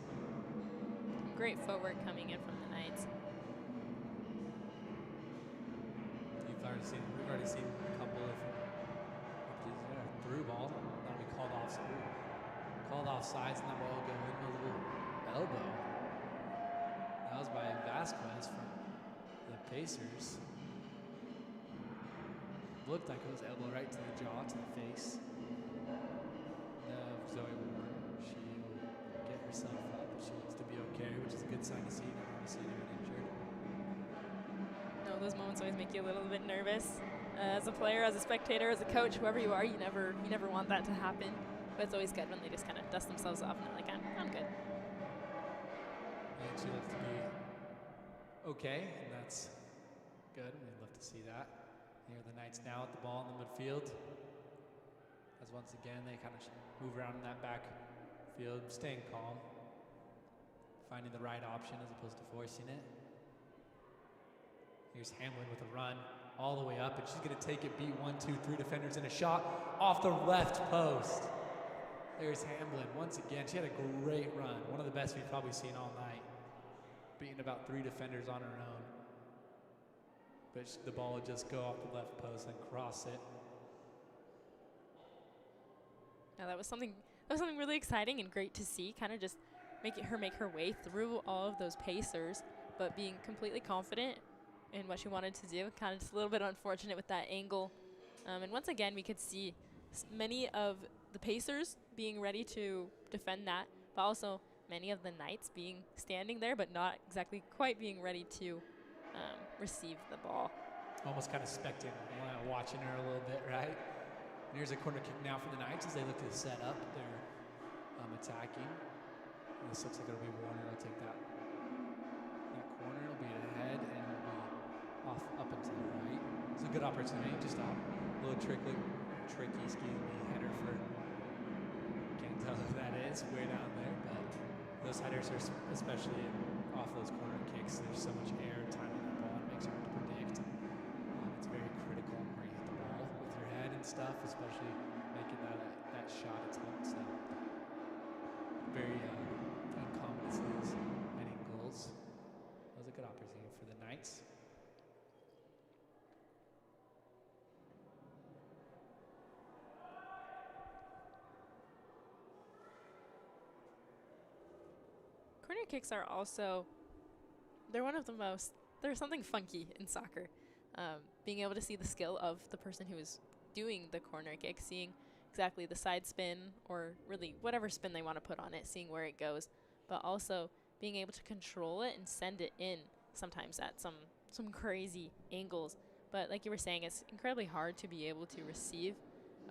Great footwork coming in from the Knights. We've already seen a couple of through ball. That'll be called offsides, and that ball will go in with a little elbow. That was by Vasquez from the Pacers. Looked like it was elbow right to the jaw, to the face. Zoe Warren, she will get herself up. She looks to be okay, which is a good sign to see. Never want to see anyone injured. No, those moments always make you a little bit nervous. As a player, as a spectator, as a coach, whoever you are, you never want that to happen. But it's always good when they just kind of dust themselves off and they're like, I'm good. And she looks to be okay, and that's good. We'd love to see that. Here are the Knights now at the ball in the midfield. As once again, they kind of move around in that back field, staying calm, finding the right option as opposed to forcing it. Here's Hamlin with a run all the way up, and she's going to take it, beat 1, 2, 3 defenders, and a shot off the left post. There's Hamlin once again. She had a great run, one of the best we've probably seen all night, beating about 3 defenders on her own. But the ball would just go off the left post and cross it. Now that was something really exciting and great to see. Kind of just make her way through all of those Pacers, but being completely confident in what she wanted to do. Kind of just a little bit unfortunate with that angle. And once again, we could see many of the Pacers being ready to defend that, but also many of the Knights standing there, but not exactly quite being ready to receive the ball. Almost kind of spectating, watching her a little bit, right? And here's a corner kick now for the Knights as they look to set up their attacking. And this looks like it'll be Warner. It'll take that corner. It'll be ahead and it'll be off up and to the right. It's a good opportunity. Just a little tricky, header for. Can't tell who that is way down there, but those headers are especially off those corner kicks. There's so much air time on that ball. It makes it hard to predict. It's very critical where you hit the ball with your head and stuff, especially making that shot attempt. So very uncommon to see those heading goals. That was a good opportunity for the Knights. Corner kicks are also, there's something funky in soccer. Being able to see the skill of the person who is doing the corner kick, seeing exactly the side spin or really whatever spin they want to put on it, seeing where it goes, but also being able to control it and send it in sometimes at some crazy angles. But like you were saying, it's incredibly hard to be able to receive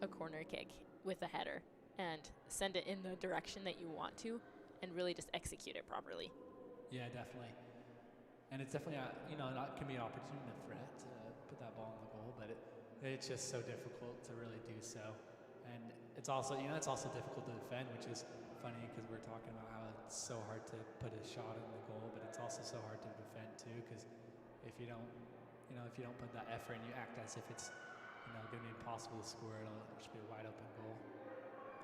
a corner kick with a header and send it in the direction that you want to and really just execute it properly. Yeah, definitely. And it's definitely, can be an opportunity for it to put that ball in the goal, but it's just so difficult to really do so. And it's also, it's also difficult to defend, which is funny because we're talking about how it's so hard to put a shot in the goal, but it's also so hard to defend too, because if you don't, if you don't put that effort and you act as if it's, going to be impossible to score, it'll just be a wide open goal.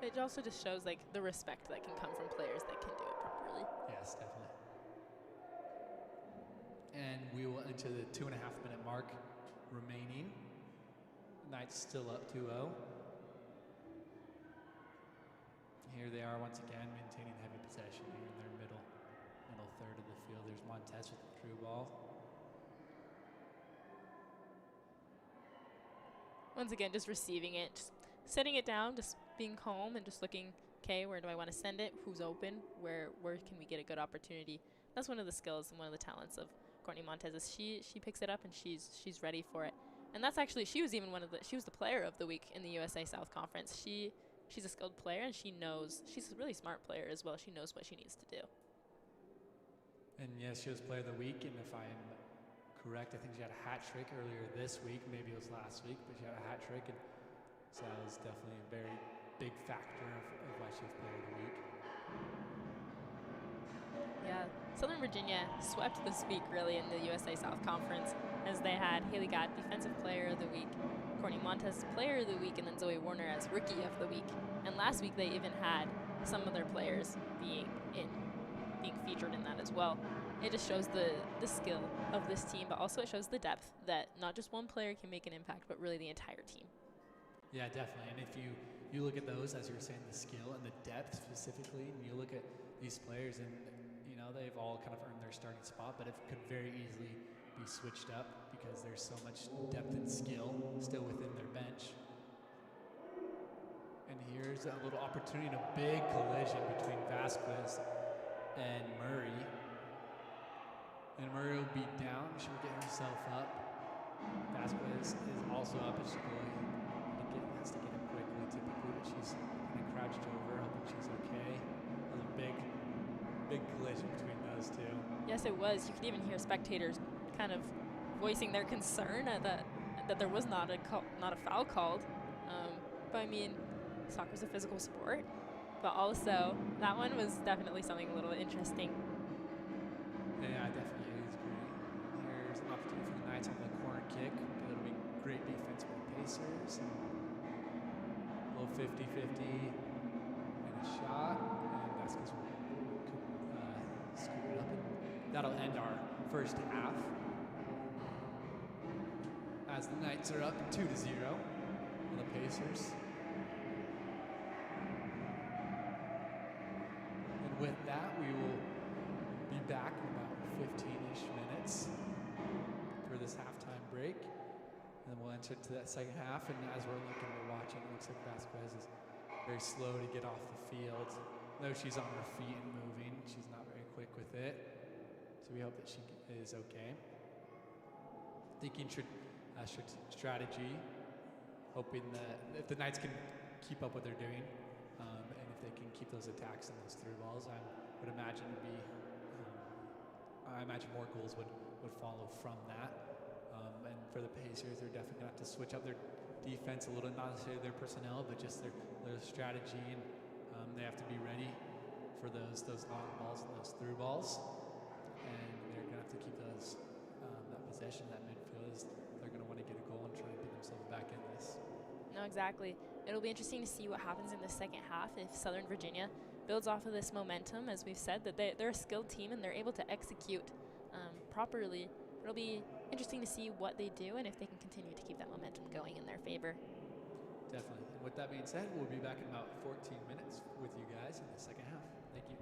It also just shows like the respect that can come from players that can do it properly. Yes, definitely. And we will enter the 2.5-minute mark remaining. Knights still up 2-0. Here they are once again maintaining heavy possession here in their middle third of the field. There's Montez with the through ball. Once again, just receiving it, just setting it down, just being calm and just looking, okay, where do I want to send it? Who's open? Where can we get a good opportunity? That's one of the skills and one of the talents of Courtney Montez is she picks it up and she's ready for it. And that's actually, she was the player of the week in the USA South Conference. She's a skilled player and she's a really smart player as well. She knows what she needs to do. And yes, she was player of the week, and if I'm correct, I think she had a hat trick earlier this week, maybe it was last week, but she had a hat trick, and so that was definitely a very big factor of why she was player of the week. Yeah, Southern Virginia swept this week really in the USA South Conference as they had Haley Gott, Defensive Player of the Week, Courtney Montez, Player of the Week, and then Zoe Warner as Rookie of the Week. And last week they even had some of their players being featured in that as well. It just shows the skill of this team, but also it shows the depth that not just one player can make an impact, but really the entire team. Yeah, definitely. And if you look at those, as you were saying, the skill and the depth specifically, and you look at these players and they've all kind of earned their starting spot, but it could very easily be switched up because there's so much depth and skill still within their bench. And here's a little opportunity, a big collision between Vasquez and Murray. And Murray will be down. She will get herself up. Vasquez is also up as she has to get up quickly typically, but she's kind of crouched over, hoping she's okay. That was a big collision between those two. Yes, it was. You could even hear spectators kind of voicing their concern that there was not a foul called. But I mean, soccer's a physical sport. But also, that one was definitely something a little interesting. Yeah, definitely. It was great. Here's an opportunity for the Knights on the corner kick. It'll be great defense for the Pacers. A little 50-50 and a shot. And Vasquez will scoop it up. And that'll end our first half. As the Knights are up 2-0 on the Pacers. With that, we will be back in about 15-ish minutes for this halftime break. And then we'll enter to that second half. And as we're watching, it looks like Vasquez is very slow to get off the field. Though she's on her feet and moving, she's not very quick with it. So we hope that she is okay. Thinking strategy, hoping that if the Knights can keep up what they're doing, they can keep those attacks and those through balls, I would imagine I imagine more goals would follow from that. And for the Pacers, they're definitely going to have to switch up their defense a little, not necessarily their personnel, but just their strategy. And they have to be ready for those long balls and those through balls. And they're going to have to keep those that possession, that midfield. They're going to want to get a goal and try and put themselves back in this. No, exactly. It'll be interesting to see what happens in the second half if Southern Virginia builds off of this momentum. As we've said, that they're a skilled team and they're able to execute properly. It'll be interesting to see what they do and if they can continue to keep that momentum going in their favor. Definitely. And with that being said, we'll be back in about 14 minutes with you guys in the second half. Thank you.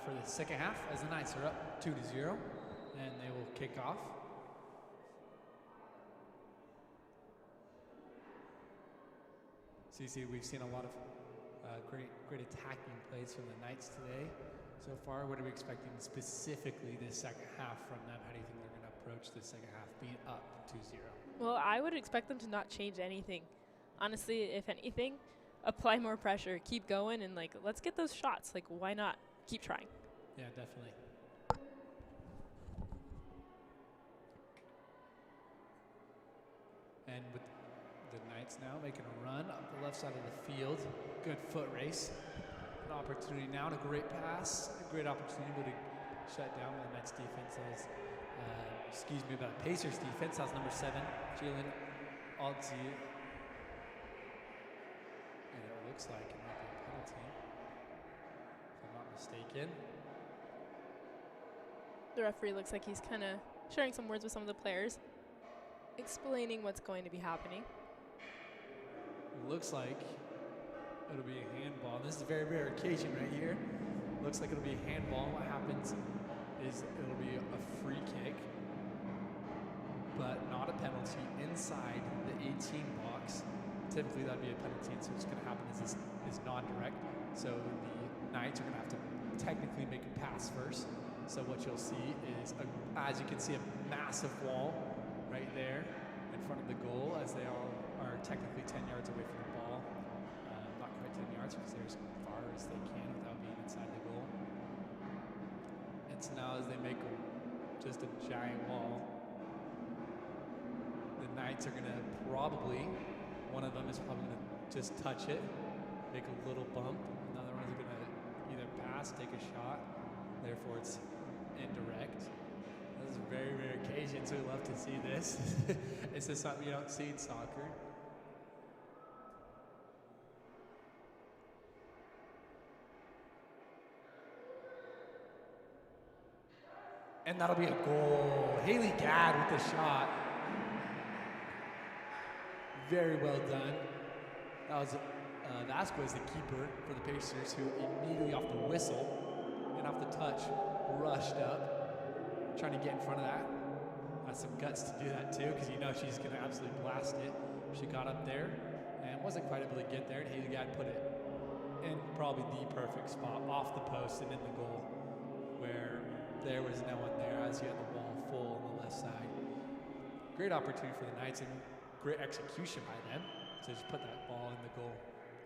for the second half as the Knights are up 2-0, and they will kick off. So you see, we've seen a lot of great attacking plays from the Knights today so far. What are we expecting specifically this second half from them? How do you think they're going to approach the second half being up 2-0? Well, I would expect them to not change anything. Honestly, if anything, apply more pressure, keep going, and like let's get those shots. Like, why not? Keep trying. Yeah, definitely. And with the Knights now making a run up the left side of the field. Good foot race. An opportunity now and a great pass. A great opportunity to shut down the Knights defense. But Pacers defense. That's number 7, Jalen Aldziu. And it looks like it might be a penalty, if I'm not mistaken. The referee looks like he's kind of sharing some words with some of the players, explaining what's going to be happening. Looks like it'll be a handball. This is a very rare occasion right here. Looks like it'll be a handball. What happens is it'll be a free kick, but not a penalty inside the 18 box. Typically that'd be a penalty, and so what's going to happen is this is non-direct. So the Knights are going to have to technically make a pass first. So what you'll see is, as you can see, a massive wall right there in front of the goal, as they all are technically 10 yards away from the ball. Not quite 10 yards because they're as far as they can without being inside the goal. And so now as they make just a giant wall, the Knights are going to probably, one of them is probably going to just touch it, make a little bump. Another one is going to either pass, take a shot. Therefore, it's indirect. This is a very rare occasion, so we love to see this. It's just something you don't see in soccer. And that'll be a goal. Haley Gadd with the shot. Very well done. That was Vasquez, the keeper for the Pacers, who immediately off the whistle and off the touch rushed up, trying to get in front of that. Has some guts to do that too, because you know she's going to absolutely blast it. She got up there and wasn't quite able to get there, and Haley Gadd put it in probably the perfect spot, off the post and in the goal, where there was no one there as you had the wall full on the left side. Great opportunity for the Knights and great execution by them to just put that ball in the goal.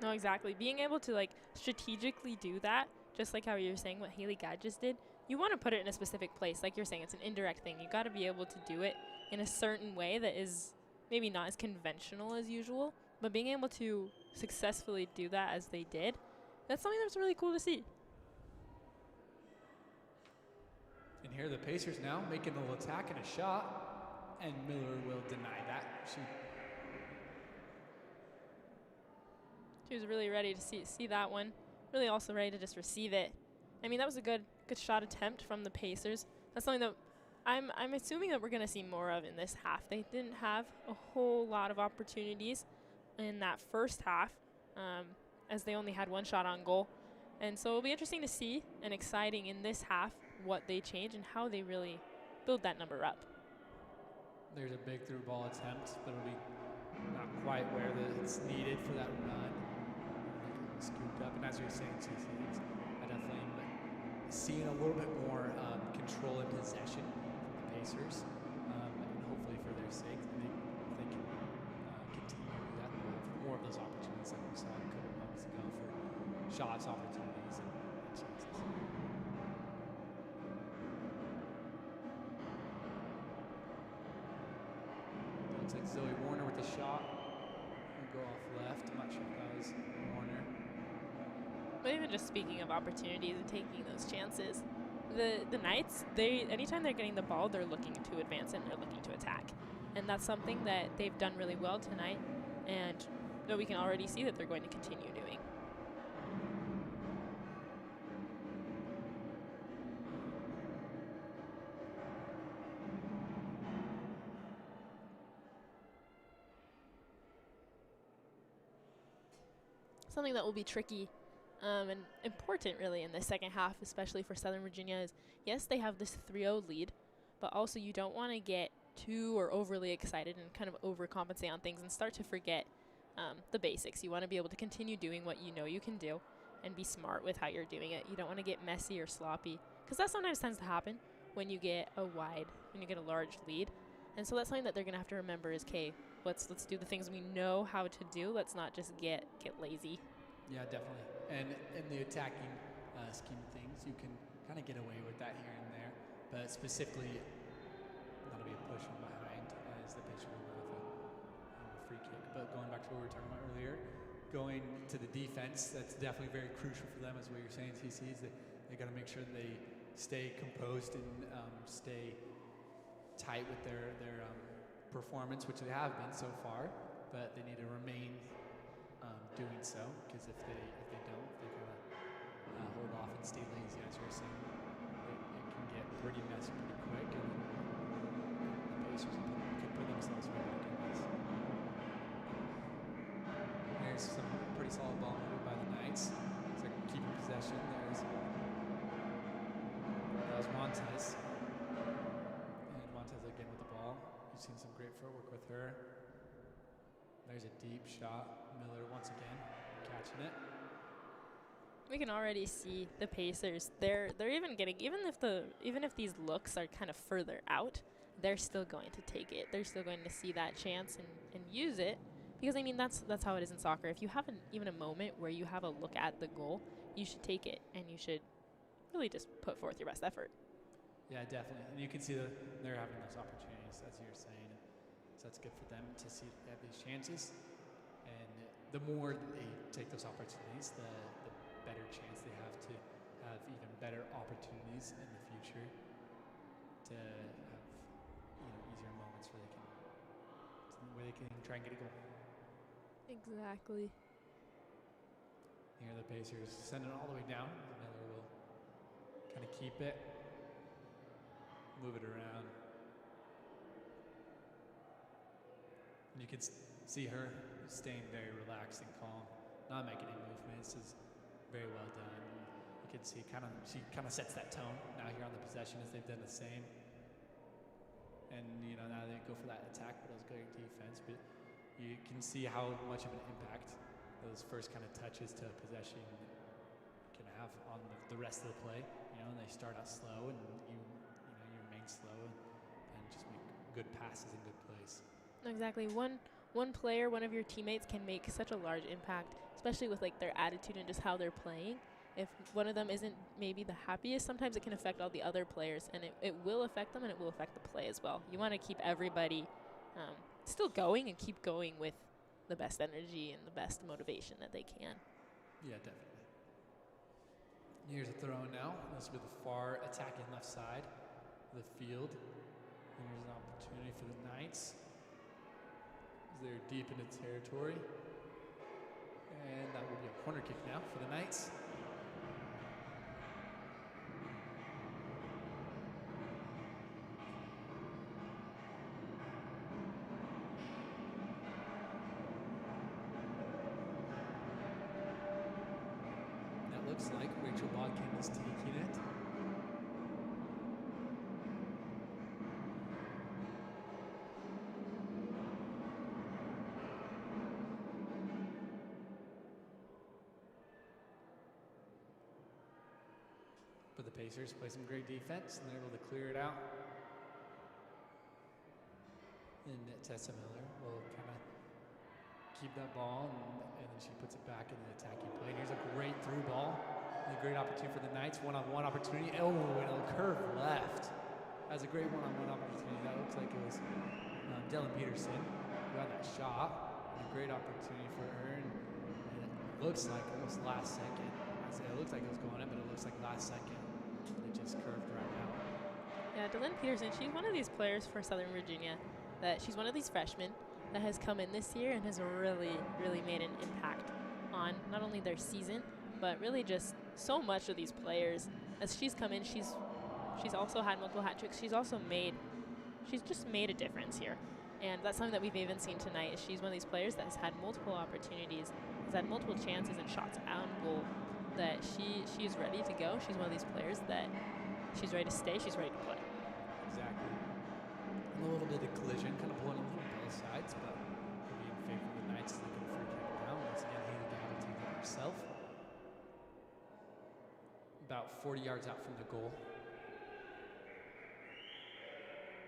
No, exactly. Being able to like strategically do that, just like how you were saying what Haley Gadd just did, you want to put it in a specific place. Like you're saying, it's an indirect thing. You got to be able to do it in a certain way that is maybe not as conventional as usual, but being able to successfully do that as they did, that's something that's really cool to see. And here are the Pacers now making a little attack and a shot, and Miller will deny that. She was really ready to see that one. Really also ready to just receive it. I mean, that was a good shot attempt from the Pacers. That's something that I'm assuming that we're going to see more of in this half. They didn't have a whole lot of opportunities in that first half, as they only had one shot on goal. And so it'll be interesting to see and exciting in this half what they change and how they really build that number up. There's a big through ball attempt, but it'll be not quite where it's needed for that run. Scooped up, and as you were saying, I definitely am seeing a little bit more control and possession from the Pacers, and hopefully for their sake, they can continue that. More of those opportunities like we saw a couple months ago for shots, opportunities, and chances. Looks like Zoe Warner with the shot. We'll go off left. I'm not sure if that was Warner. But even just speaking of opportunities and taking those chances, the Knights, anytime they're getting the ball, they're looking to advance and they're looking to attack. And that's something that they've done really well tonight, and that we can already see that they're going to continue doing. Something that will be tricky And important really in the second half, especially for Southern Virginia, is yes, they have this 3-0 lead, but also you don't want to get too or overly excited and kind of overcompensate on things and start to forget the basics. You want to be able to continue doing what you know you can do and be smart with how you're doing it. You don't want to get messy or sloppy, because that sometimes tends to happen when you get a large lead. And so that's something that they're going to have to remember is, okay, let's do the things we know how to do. Let's not just get lazy. Yeah, definitely. And in the attacking scheme of things, you can kind of get away with that here and there. But specifically, that'll be a push from behind as the Pacers will have a free kick. But going back to what we were talking about earlier, going to the defense, that's definitely very crucial for them, as what you're saying, TC, is that they got to make sure that they stay composed and stay tight with their performance, which they have been so far. But they need to remain doing so, because if they don't, they kind of hold off and stay lazy, as you were saying. It can get pretty messy pretty quick, and the Pacers could put themselves right back in this. There's some pretty solid ball movement by the Knights. Looks like keeping possession. That was Montez. And Montez again with the ball. You've seen some great footwork with her. There's a deep shot. Miller once again catching it. We can already see the Pacers. They're even getting, even if these looks are kind of further out, they're still going to take it. They're still going to see that chance and use it, because I mean that's how it is in soccer. If you have even a moment where you have a look at the goal, you should take it and you should really just put forth your best effort. Yeah, definitely. And you can see that they're having those opportunities, as you're saying. So that's good for them to see they have these chances. And the more they take those opportunities, the better chance they have to have even better opportunities in the future to have easier moments where they can try and get a goal. Exactly. Here the Pacers send it all the way down. Miller will kind of keep it, move it around. And you can see her staying very relaxed and calm, not making any movements. Is very well done. You can see she kind of sets that tone now here on the possession, as they've done the same. And now they go for that attack, but it was great defense. But you can see how much of an impact those first kind of touches to possession can have on the rest of the play. And they start out slow, and you remain slow and just make good passes and good plays. Exactly. One player, one of your teammates can make such a large impact, especially with their attitude and just how they're playing. If one of them isn't maybe the happiest, sometimes it can affect all the other players, and it will affect them, and it will affect the play as well. You want to keep everybody still going and keep going with the best energy and the best motivation that they can. Yeah, definitely. Here's a throw now. This will be the far attacking left side of the field. And there's an opportunity for the Knights. They're deep into territory. And that will be a corner kick now for the Knights. That looks like Rachel Bodkin is taking it. But the Pacers play some great defense, and they're able to clear it out. And Tessa Miller will kind of keep that ball, and then she puts it back in the attacking play. And here's a great through ball, and a great opportunity for the Knights. One-on-one opportunity. Oh, and a curve left. That's a great one-on-one opportunity. That looks like it was Dylan Peterson who had that shot. And a great opportunity for her. And it looks like it was last second. It looks like it was going in, but it looks like last second. It just curved right out. Yeah, Dylan Peterson, she's one of these players for Southern Virginia that she's one of these freshmen that has come in this year and has really, really made an impact on not only their season, but really just so much of these players. As she's come in, she's also had multiple hat tricks. She's just made a difference here. And that's something that we've even seen tonight. Is she's one of these players that has had multiple opportunities, has had multiple chances and shots on goal, that she is ready to go. She's one of these players that she's ready to stay. She's ready to play. Exactly. A little bit of collision, kind of pulling a little bit both sides, but will be in favor of the Knights as they go free kick now. Once again, Haley Gadd will take it herself. About 40 yards out from the goal.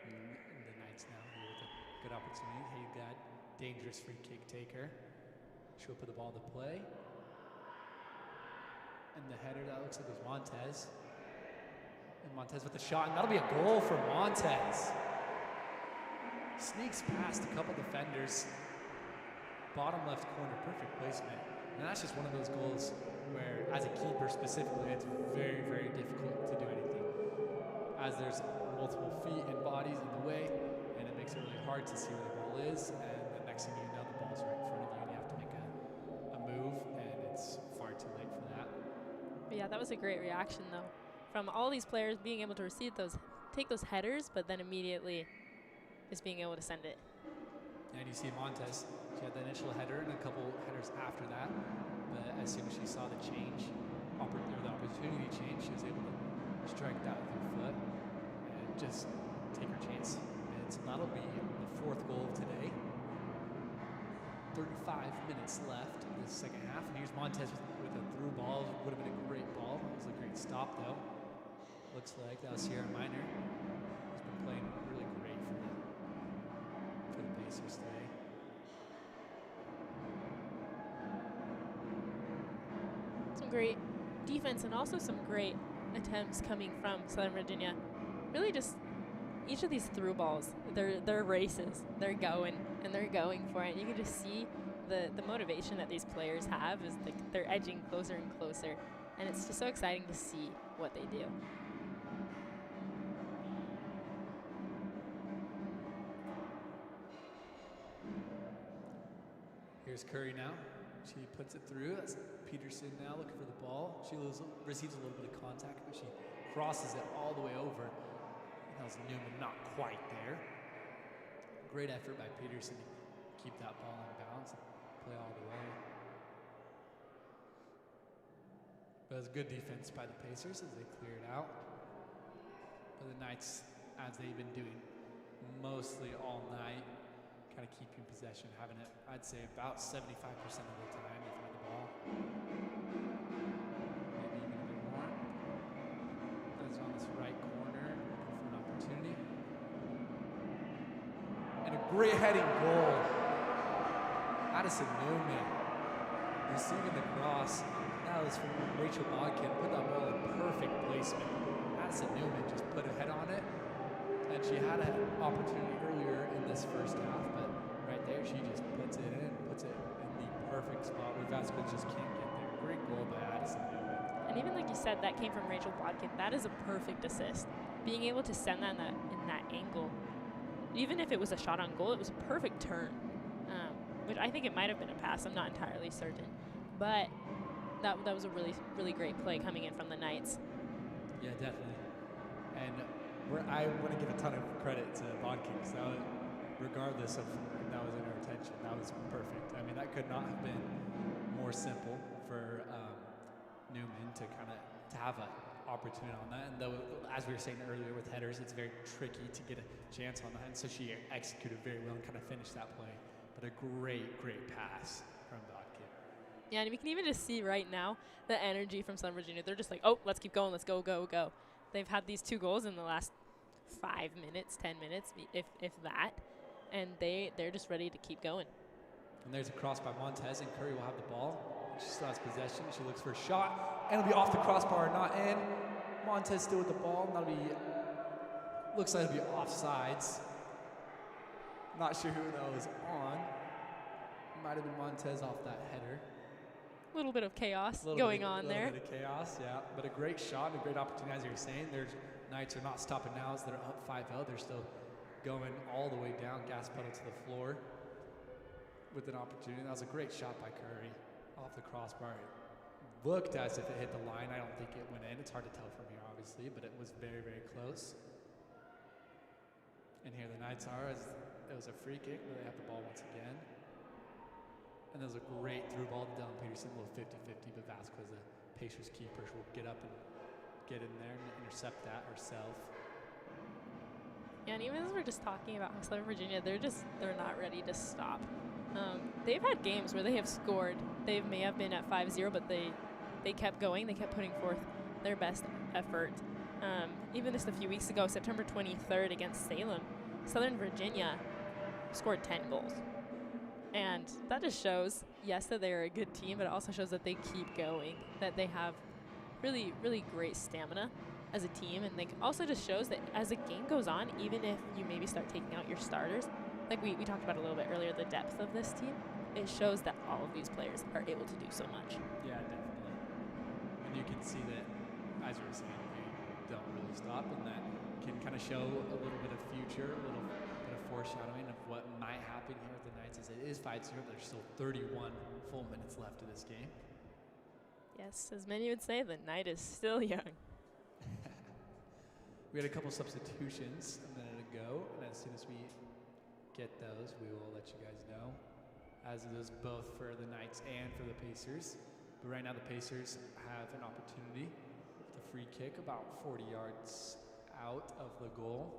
And the Knights now here with a good opportunity. Haley Gadd, dangerous free kick taker. She'll put the ball to play. And the header, that looks like it was Montez. And Montez with the shot, and that'll be a goal for Montez. Sneaks past a couple defenders. Bottom left corner, perfect placement. And that's just one of those goals where, as a keeper specifically, it's very, very difficult to do anything. As there's multiple feet and bodies in the way, and it makes it really hard to see where the ball is. And the next thing you know, the ball's right in front of you, and you have to make a move, and it's far too late for that. But yeah, that was a great reaction, though, from all these players being able to receive those, take those headers, but then immediately just being able to send it. And you see Montez, she had the initial header and a couple headers after that, but as soon as she saw the change, or the opportunity change, she was able to strike that with her foot and just take her chance. And so that'll be the fourth goal of today. 35 minutes left in the second half, and here's Montez with a through ball. Would have been a great ball. It was a great stop, though. Looks like that was Sierra Minor, who's been playing really great for the Pacers today. Some great defense and also some great attempts coming from Southern Virginia. Really just each of these through balls, they're races. They're going and they're going for it. You can just see the motivation that these players have is they're edging closer and closer. And it's just so exciting to see what they do. Here's Curry now. She puts it through. That's Peterson now looking for the ball. She receives a little bit of contact, but she crosses it all the way over. That was Newman, not quite there. Great effort by Peterson to keep that ball in bounds and play all the way. But it was good defense by the Pacers as they clear it out. But the Knights, as they've been doing mostly all night, kind of keeping possession, having it, I'd say, about 75% of the time they've had the ball. Maybe even a bit more. That's on this right corner, looking for an opportunity. And a great heading goal. Addison Newman receiving the cross. That was from Rachel Bodkin. Put that ball in perfect placement. Addison Newman just put a head on it. And she had an opportunity earlier in this first half, but right there she just puts it in the perfect spot where Vasquez just can't get there. Great goal by Addison Newman. And even like you said, that came from Rachel Bodkin. That is a perfect assist. Being able to send that in that angle, even if it was a shot on goal, it was a perfect turn, which I think it might have been a pass. I'm not entirely certain, but that was a really, really great play coming in from the Knights. Yeah, definitely. And I want to give a ton of credit to Bodkin because regardless of if that was in her intention, that was perfect. I mean, that could not have been more simple for Newman to have an opportunity on that. And though, as we were saying earlier with headers, it's very tricky to get a chance on that. And so she executed very well and kind of finished that play. But a great, great pass from Bodkin. Yeah, and we can even just see right now the energy from Southern Virginia. They're just like, oh, let's keep going. Let's go, go, go. They've had these 2 goals in the last 5 minutes, 10 minutes, if that, and they're just ready to keep going. And there's a cross by Montez, and Curry will have the ball. She still has possession. She looks for a shot, and it'll be off the crossbar, not in. Montez still with the ball. And that'll be, looks like it'll be offsides. Not sure who that was on. Might have been Montez off that header. A little bit of chaos going on there. A little bit of chaos, yeah. But a great shot and a great opportunity, as you were saying. Their Knights are not stopping now as they're up 5-0. They're still going all the way down, gas pedal to the floor with an opportunity. That was a great shot by Curry off the crossbar. It looked as if it hit the line. I don't think it went in. It's hard to tell from here, obviously, but it was very, very close. And here the Knights are. As it was a free kick, but they have the ball once again. And there was a great through ball to Dylan Peterson, a little 50-50, but Vasquez Pacers keepers will get up and get in there and intercept that herself. Yeah, and even as we're just talking about how Southern Virginia, they're not ready to stop. They've had games where they have scored. They may have been at 5-0, but they kept going. They kept putting forth their best effort. Even just a few weeks ago, September 23rd against Salem, Southern Virginia scored 10 goals. And that just shows, yes, that they're a good team, but it also shows that they keep going, that they have really, really great stamina as a team. And like also just shows that as the game goes on, even if you maybe start taking out your starters, like we talked about a little bit earlier, the depth of this team, it shows that all of these players are able to do so much. Yeah, definitely. And you can see that, as you were saying, they don't really stop, and that can kind of show a little bit of future, a little bit of foreshadowing of what might happen here with the Knights. As it is 5-0, there's still 31 full minutes left of this game. Yes, as many would say, the night is still young. We had a couple substitutions a minute ago, and as soon as we get those, we will let you guys know, as it is both for the Knights and for the Pacers. But right now the Pacers have an opportunity with a free kick about 40 yards out of the goal.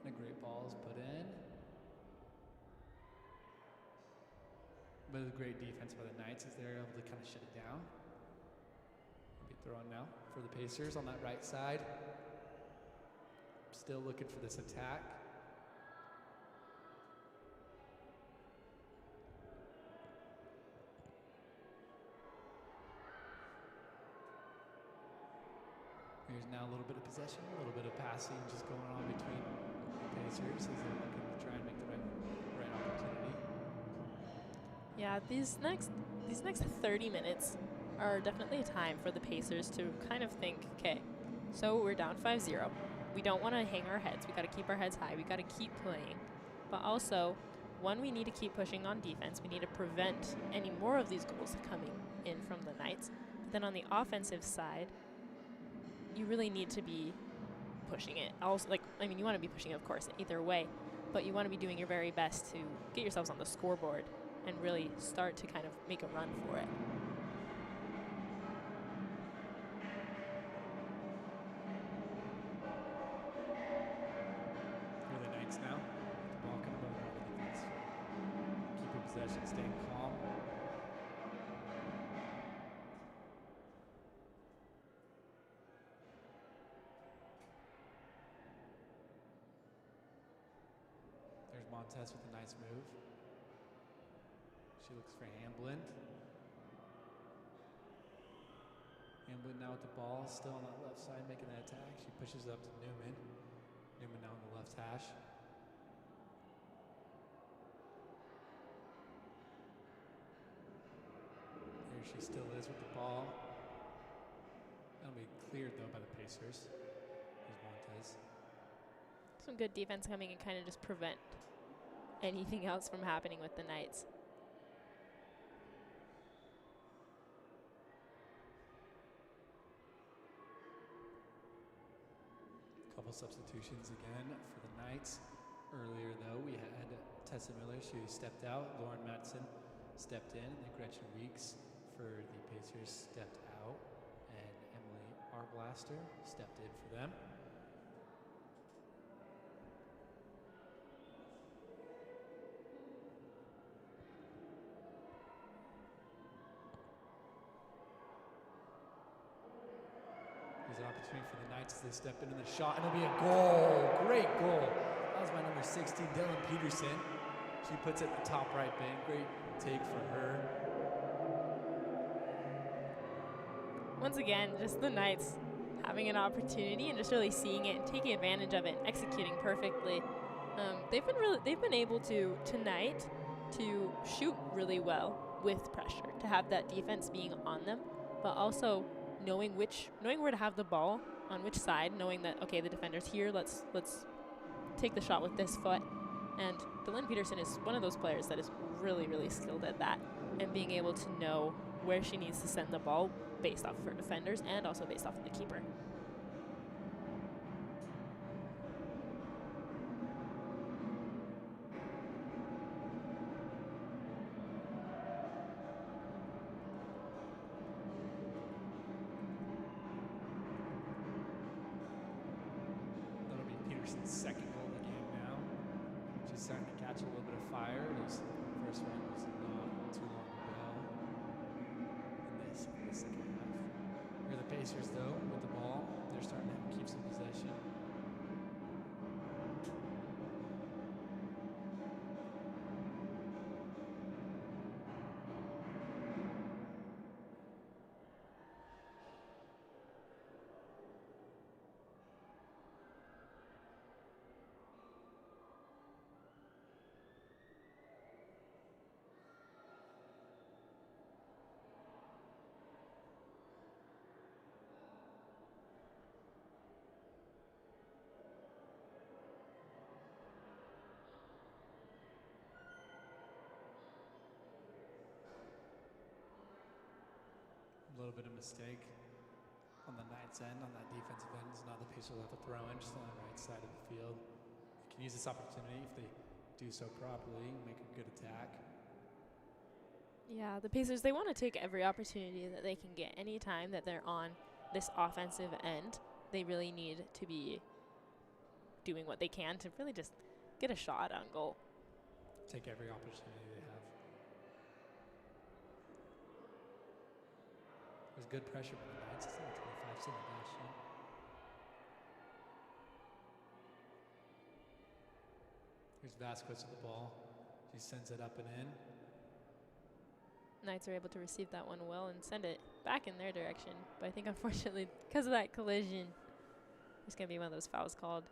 And a great ball is put in. But it's a great defense by the Knights as they're able to kind of shut it down. Throw on now for the Pacers on that right side. Still looking for this attack. Here's now a little bit of possession, a little bit of passing just going on between the Pacers as they're looking to try and make the right opportunity. Yeah, these next 30 minutes are definitely a time for the Pacers to kind of think, okay, so we're down 5-0. We don't want to hang our heads. We got to keep our heads high. We got to keep playing. But also, one, we need to keep pushing on defense. We need to prevent any more of these goals coming in from the Knights. But then on the offensive side, you really need to be pushing it. Also, you want to be pushing it, of course, either way, but you want to be doing your very best to get yourselves on the scoreboard and really start to kind of make a run for it. Staying calm. There's Montez with a nice move. She looks for Hamblin. Hamblin now with the ball, still on that left side making that attack. She pushes up to Newman. Newman now on the left hash. She still is with the ball. That'll be cleared though by the Pacers. There's Montez. Some good defense coming and kind of just prevent anything else from happening with the Knights. Couple substitutions again for the Knights. Earlier though, we had Tessa Miller. She stepped out. Lauren Madsen stepped in, and then Gretchen Weeks for the Pacers stepped out, and Emily Arblaster stepped in for them. There's an opportunity for the Knights as they step into the shot, and it'll be a goal. Great goal. That was my number 16, Dylan Peterson. She puts it in the top right bin. Great take for her. Once again, just the Knights having an opportunity and just really seeing it and taking advantage of it and executing perfectly. They've been able to tonight to shoot really well with pressure, to have that defense being on them, but also knowing where to have the ball on which side, knowing that okay, the defender's here, let's take the shot with this foot. And Dylan Peterson is one of those players that is really, really skilled at that and being able to know where she needs to send the ball based off of her defenders and also based off of the keeper. Anderson's second goal of the game now. She's starting to catch a little bit of fire. Those first one was not too long ago in this second half. Here are the Pacers, though, with the ball. They're starting to keep some possession. A little bit of mistake on the Knights' end, on that defensive end. So now the Pacers will have to throw in just on the right side of the field. They can use this opportunity if they do so properly, make a good attack. Yeah, the Pacers, they want to take every opportunity that they can get. Any time that they're on this offensive end, they really need to be doing what they can to really just get a shot on goal. Take every opportunity they have. There's good pressure by the Knights. It's only 25 cent bastion. Here's Vasquez with the ball. She sends it up and in. Knights are able to receive that one well and send it back in their direction. But I think, unfortunately, because of that collision, there's going to be one of those fouls called.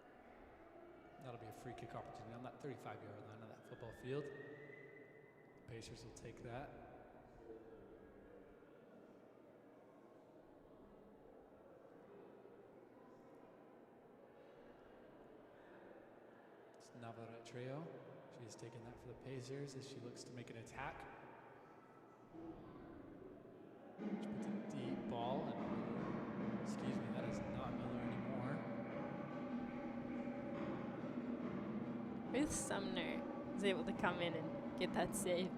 That'll be a free kick opportunity on that 35-yard line of that football field. The Pacers will take that. It's Navarrete Trio. She's taking that for the Pacers as she looks to make an attack. She puts a deep ball, and excuse me, that is not Miller anymore. Ruth Sumner is able to come in and get that save.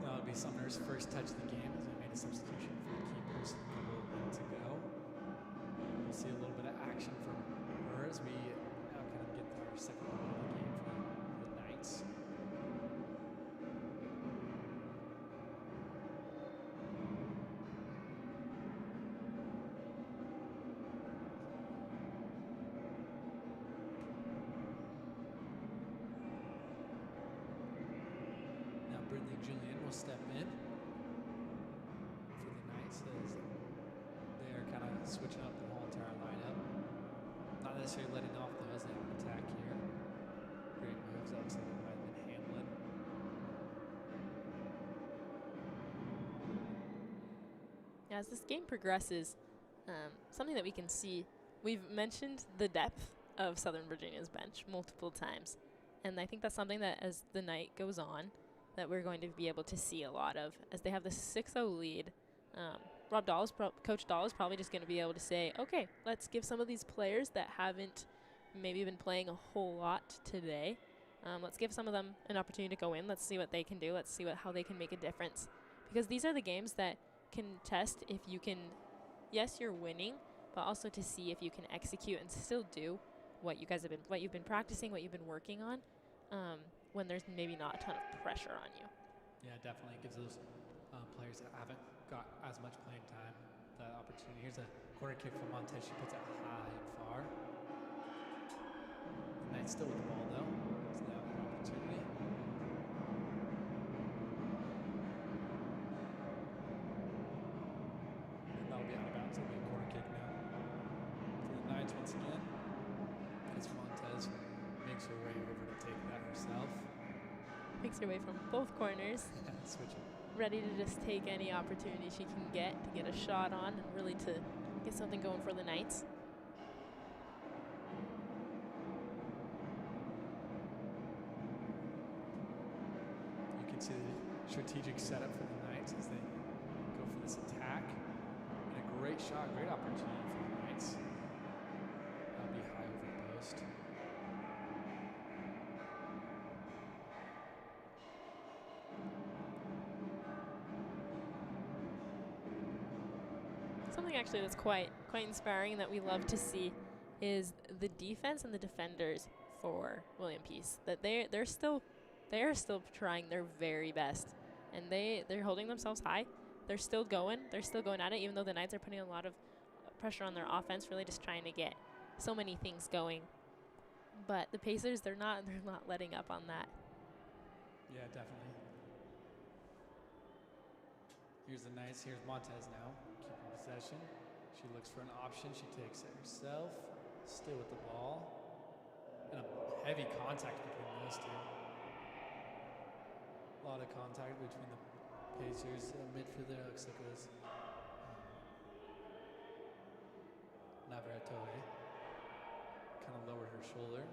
That'll be Sumner's first touch of the game as we made a substitution for the keepers a little bit to go. We'll see a little bit of action from her as we now kind of get our second goal of the game for the Knights. Julian will step in for the Knights as they are kind of switching up the whole entire lineup. Not necessarily letting off though as they have an attack here. Great moves, that looks like it might have been Hamlin. As this game progresses, something that we can see, we've mentioned the depth of Southern Virginia's bench multiple times. And I think that's something that as the night goes on, that we're going to be able to see a lot of as they have the 6-0 lead. Coach Dahl is probably just going to be able to say, okay, let's give some of these players that haven't maybe been playing a whole lot today, let's give some of them an opportunity to go in. Let's see what they can do. Let's see how they can make a difference. Because these are the games that can test if you can, yes, you're winning, but also to see if you can execute and still do what you've been practicing, what you've been working on. When there's maybe not a ton of pressure on you. Yeah, definitely gives those players that haven't got as much playing time that opportunity. Here's a corner kick from Montez. She puts it high and far. The Knights still with the ball though. It's now an opportunity. And that'll be out of bounds. It'll be a corner kick now for the Knights once again. As Montez makes her way over to take that herself. Makes her way from both corners. Ready to just take any opportunity she can get to get a shot on and really to get something going for the Knights. You can see the strategic setup for the Knights as they go for this attack. And a great shot, great opportunity for the Knights. That'll be high over the post. Something actually that's quite inspiring that we love to see is the defense and the defenders for William Peace. That they're still trying their very best, and they're holding themselves high. They're still going at it, even though the Knights are putting a lot of pressure on their offense, really just trying to get so many things going. But the Pacers, they're not letting up on that. Yeah, definitely. Here's the Knights. Here's Montez now, keeping possession. She looks for an option. She takes it herself. Still with the ball. And a heavy contact between those two. A lot of contact between the Pacers. Midfielder looks like it was Navarrete. Kind of lowered her shoulder.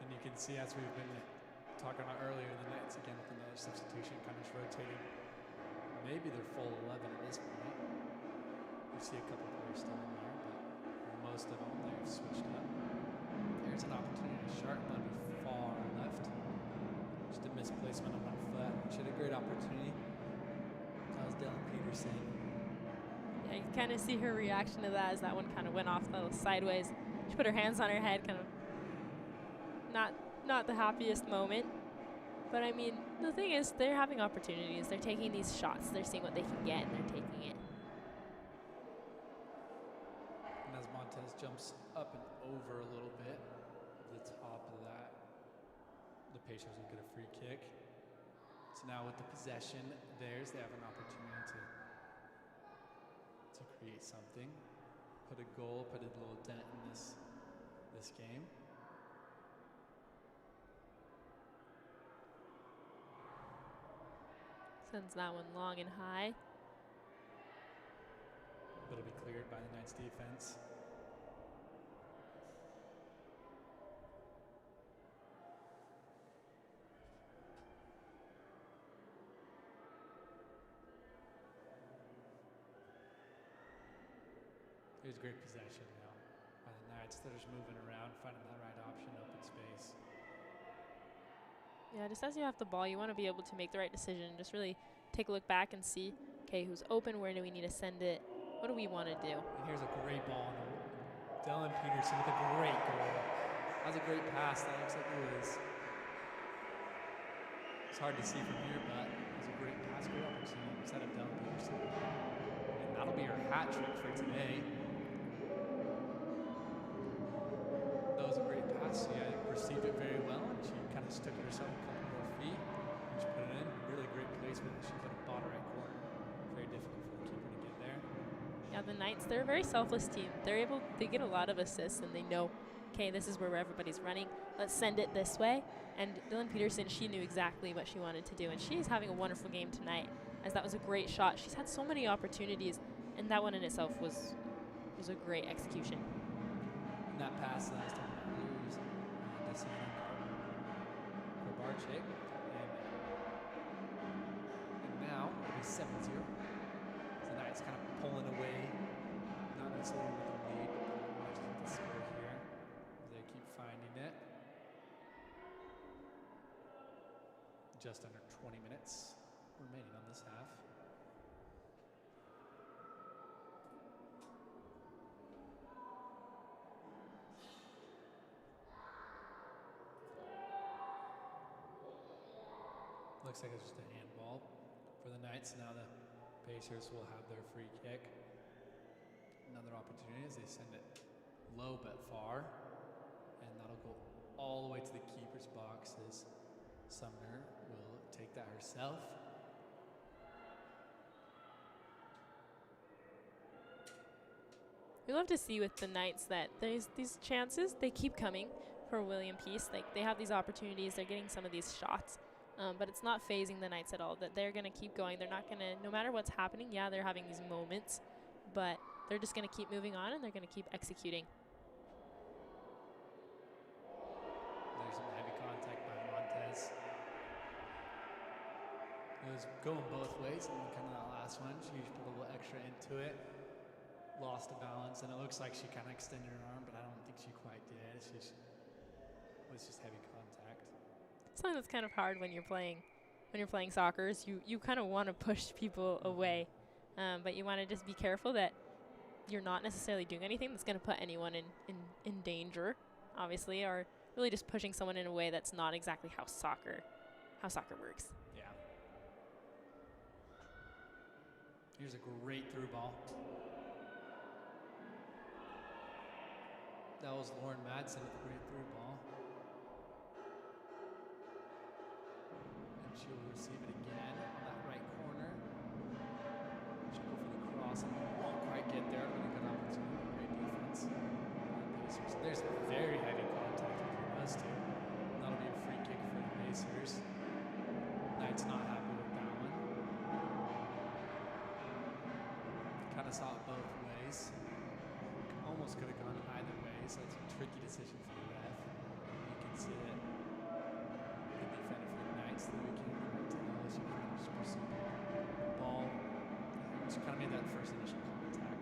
And you can see, as we've been talking about earlier, the Knights again with another substitution, kind of just rotating. Maybe they're full 11 at this point. You see a couple players still in there, but most of them they've switched up. There's an opportunity to sharpen on the far left. Just a misplacement on one foot. She had a great opportunity. That was Dylan Peterson. Yeah, you kind of see her reaction to that as that one kind of went off a little sideways. She put her hands on her head, kind of not the happiest moment. But I mean, the thing is, they're having opportunities. They're taking these shots. They're seeing what they can get, and they're taking it. And as Montez jumps up and over a little bit, the top of that, the Pacers will get a free kick. So now with the possession theirs, they have an opportunity to create something, put a goal, put a little dent in this game. Sends that one long and high. But it'll be cleared by the Knights defense. Here's great possession now by the Knights. They're just moving around, finding that right option, open space. Yeah, just as you have the ball, you want to be able to make the right decision. Just really take a look back and see, okay, who's open? Where do we need to send it? What do we want to do? And here's a great ball. Dylan Peterson with a great goal. That was a great pass. That looks like it was. It's hard to see from here, but it was a great pass, great opportunity set up Dylan Peterson. And that'll be her hat trick for today. That was a great pass. She received it very well, and she kind of stuck it herself a couple more feet. And she put it in. Really great placement. She put it bottom right corner. Very difficult for the keeper to get there. Yeah, the Knights, they're a very selfless team. They get a lot of assists, and they know, okay, this is where everybody's running. Let's send it this way. And Dylan Peterson, she knew exactly what she wanted to do, and she's having a wonderful game tonight, as that was a great shot. She's had so many opportunities, and that one in itself was a great execution. And that pass last time lose Grabarczyk. And now it'll be 7-0. The Knights kind of pulling away, not necessarily with the lead, but just with the score here. They keep finding it. Just under 20 minutes remaining on this half. Looks like it's just a handball for the Knights. Now the Pacers will have their free kick. Another opportunity as they send it low but far. And that'll go all the way to the keeper's box as Sumner will take that herself. We love to see with the Knights that there's these chances, they keep coming for William Peace. Like, they have these opportunities, they're getting some of these shots. But it's not phasing the Knights at all, that they're going to keep going. They're not going to, no matter what's happening, yeah, they're having these moments, but they're just going to keep moving on and they're going to keep executing. There's some heavy contact by Montez. It was going both ways, and kind of that last one, she put a little extra into it, lost the balance, and it looks like she kind of extended her arm, but I don't think she quite did. It was just heavy contact. Something that's kind of hard when you're playing when you're playing soccer is you kind of want to push people away, but you want to just be careful that you're not necessarily doing anything that's going to put anyone in danger, obviously, or really just pushing someone in a way that's not exactly how soccer works. Yeah. Here's a great through ball. That was Lauren Madsen with a great through ball. And she'll receive it again on that right corner. She'll go for the cross and won't quite get there. But a good opportunity. Great defense. Pacers. There's very heavy contact between those two. That'll be a free kick for the Pacers. Knights not happy with that one. Kind of saw it both ways. Almost could have gone either way, so it's a tricky decision for the ref. You can see it. The defender for the Knights, the weekend right to the LSU kind of just pursued the ball. Just kind of made that first initial contact.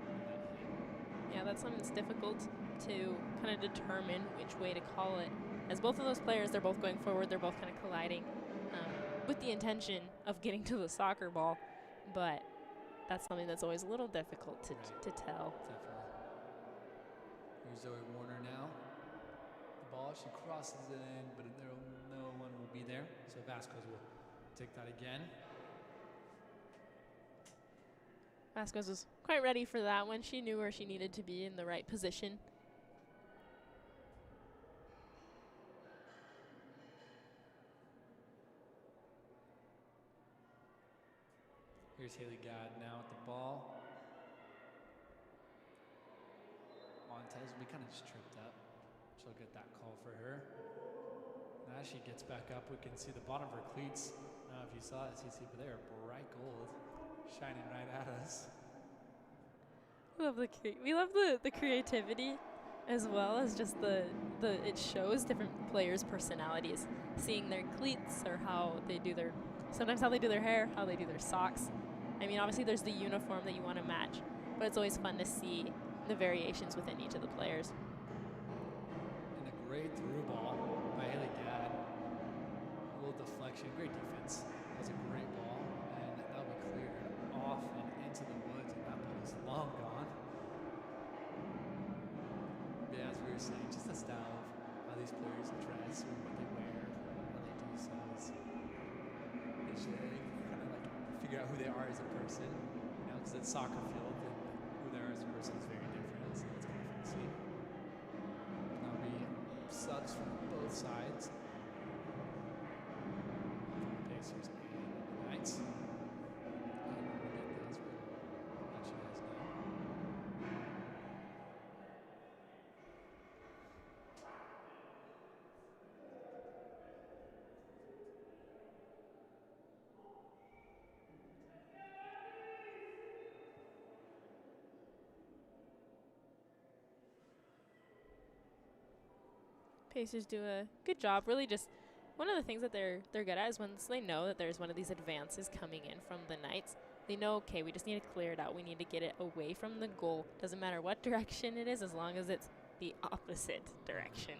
And that hit. Yeah, that's something that's difficult to kind of determine which way to call it. As both of those players, they're both going forward, they're both kind of colliding with the intention of getting to the soccer ball, but that's something that's always a little difficult to tell. Definitely. Here's Zoe Warner now. The ball, she crosses it in, but no one will be there. So Vasquez will take that again. Vasquez was quite ready for that one. She knew where she needed to be in the right position. Here's Haley Gadd now at the ball. Montez will be kind of just tripped up. She'll get that call for her. And as she gets back up, we can see the bottom of her cleats. I don't know if you saw it, CC, but they are bright gold, shining right at us. We love the creativity, as well as just it shows different players' personalities. Seeing their cleats or how they do sometimes how they do their hair, how they do their socks. I mean, obviously there's the uniform that you want to match, but it's always fun to see the variations within each of the players. And a great through ball by Haley Gadd. A little deflection, great defense. That was a great ball, and that'll be cleared off and into the woods, and that ball is long gone. But yeah, as we were saying, just the style of how these players dress or what they wear, how they do so is they should kind of like figure out who they are as a person, because it's soccer field and who they are as a person is very different, so it's kind of fun to see. That'll be subs from both sides. Pacers and the Knights. And we'll get those, but I'll let you guys know. Pacers do a good job. Really, just one of the things that they're good at is once they know that there's one of these advances coming in from the Knights, they know, okay, we just need to clear it out. We need to get it away from the goal. Doesn't matter what direction it is, as long as it's the opposite direction.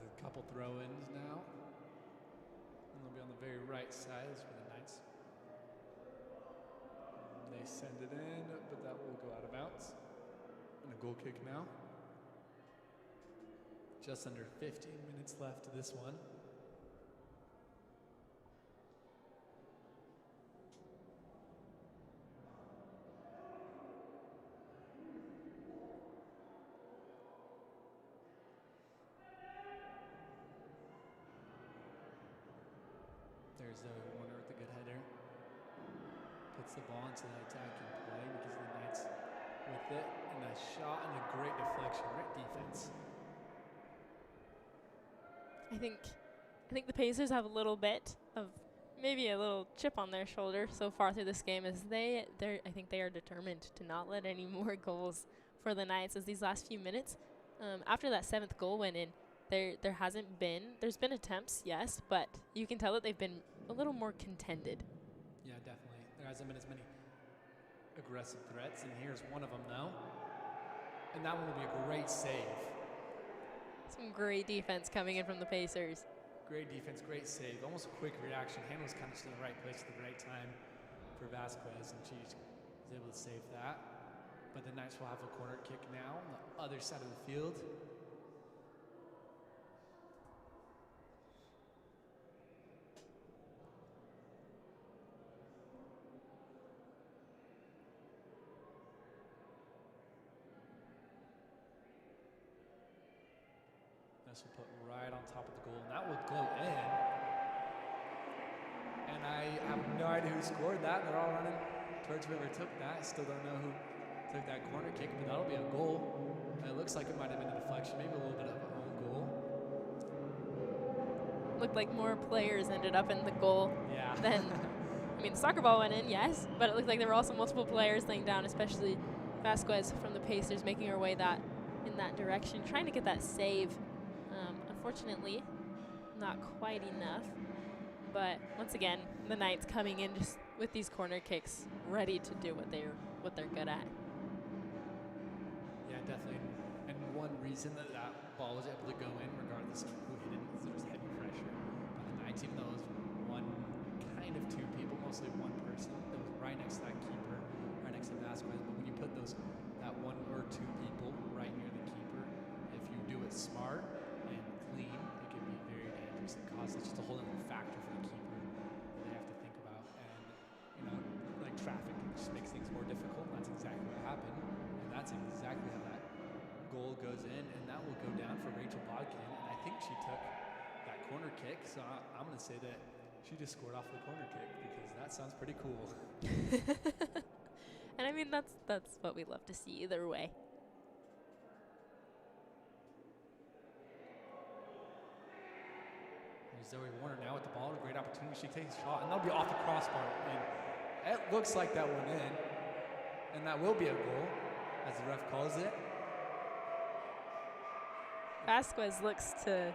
There's a couple throw-ins now. And they'll be on the very right side for the Knights. They send it in, but that will go out of bounds. And a goal kick now. Just under 15 minutes left to this one. There's Zoe Warner with a good header. Puts the ball into the attacking play because the Knights with it. And a shot and a great deflection, great defense. I think the Pacers have a little bit of maybe a little chip on their shoulder so far through this game, as I think they are determined to not let any more goals for the Knights. As these last few minutes, after that 7th goal went in, there's been attempts, yes, but you can tell that they've been a little more contended. Yeah, definitely. There hasn't been as many aggressive threats, and here's one of them though. And that one will be a great save. Some great defense coming in from the Pacers. Great defense, great save, almost a quick reaction. Hand was kind of just in the right place at the right time for Vasquez, and she was able to save that. But the Knights will have a corner kick now on the other side of the field. This will put right on top of the goal, and that will go in. And I have no idea who scored that. They're all running towards whoever took that. I still don't know who took that corner kick, but that'll be a goal. And it looks like it might have been a deflection, maybe a little bit of an own goal. Looked like more players ended up in the goal Yeah. than, I mean, the soccer ball went in, yes, but it looked like there were also multiple players laying down, especially Vasquez from the Pacers making her way in that direction, trying to get that save. Unfortunately, not quite enough. But once again, the Knights coming in just with these corner kicks, ready to do what they're good at. Yeah, definitely. And one reason that ball was able to go in, regardless of who hit it, is there was heavy pressure on the Knights, even though it was two people, mostly one person that was right next to that keeper, right next to Vasquez. But when you put that one or two people right near the keeper, if you do it smart and clean, it can be very dangerous. It causes just a whole other factor for the keeper that they have to think about. And, like traffic just makes things more difficult. That's exactly what happened. And that's exactly how that goal goes in. And that will go down for Rachel Bodkin. And I think she took that corner kick. So I'm going to say that she just scored off the corner kick because that sounds pretty cool. And I mean, that's what we love to see either way. Zoe Warner now with the ball, a great opportunity. She takes a shot, and that'll be off the crossbar. And it looks like that went in, and that will be a goal, as the ref calls it. Vasquez looks to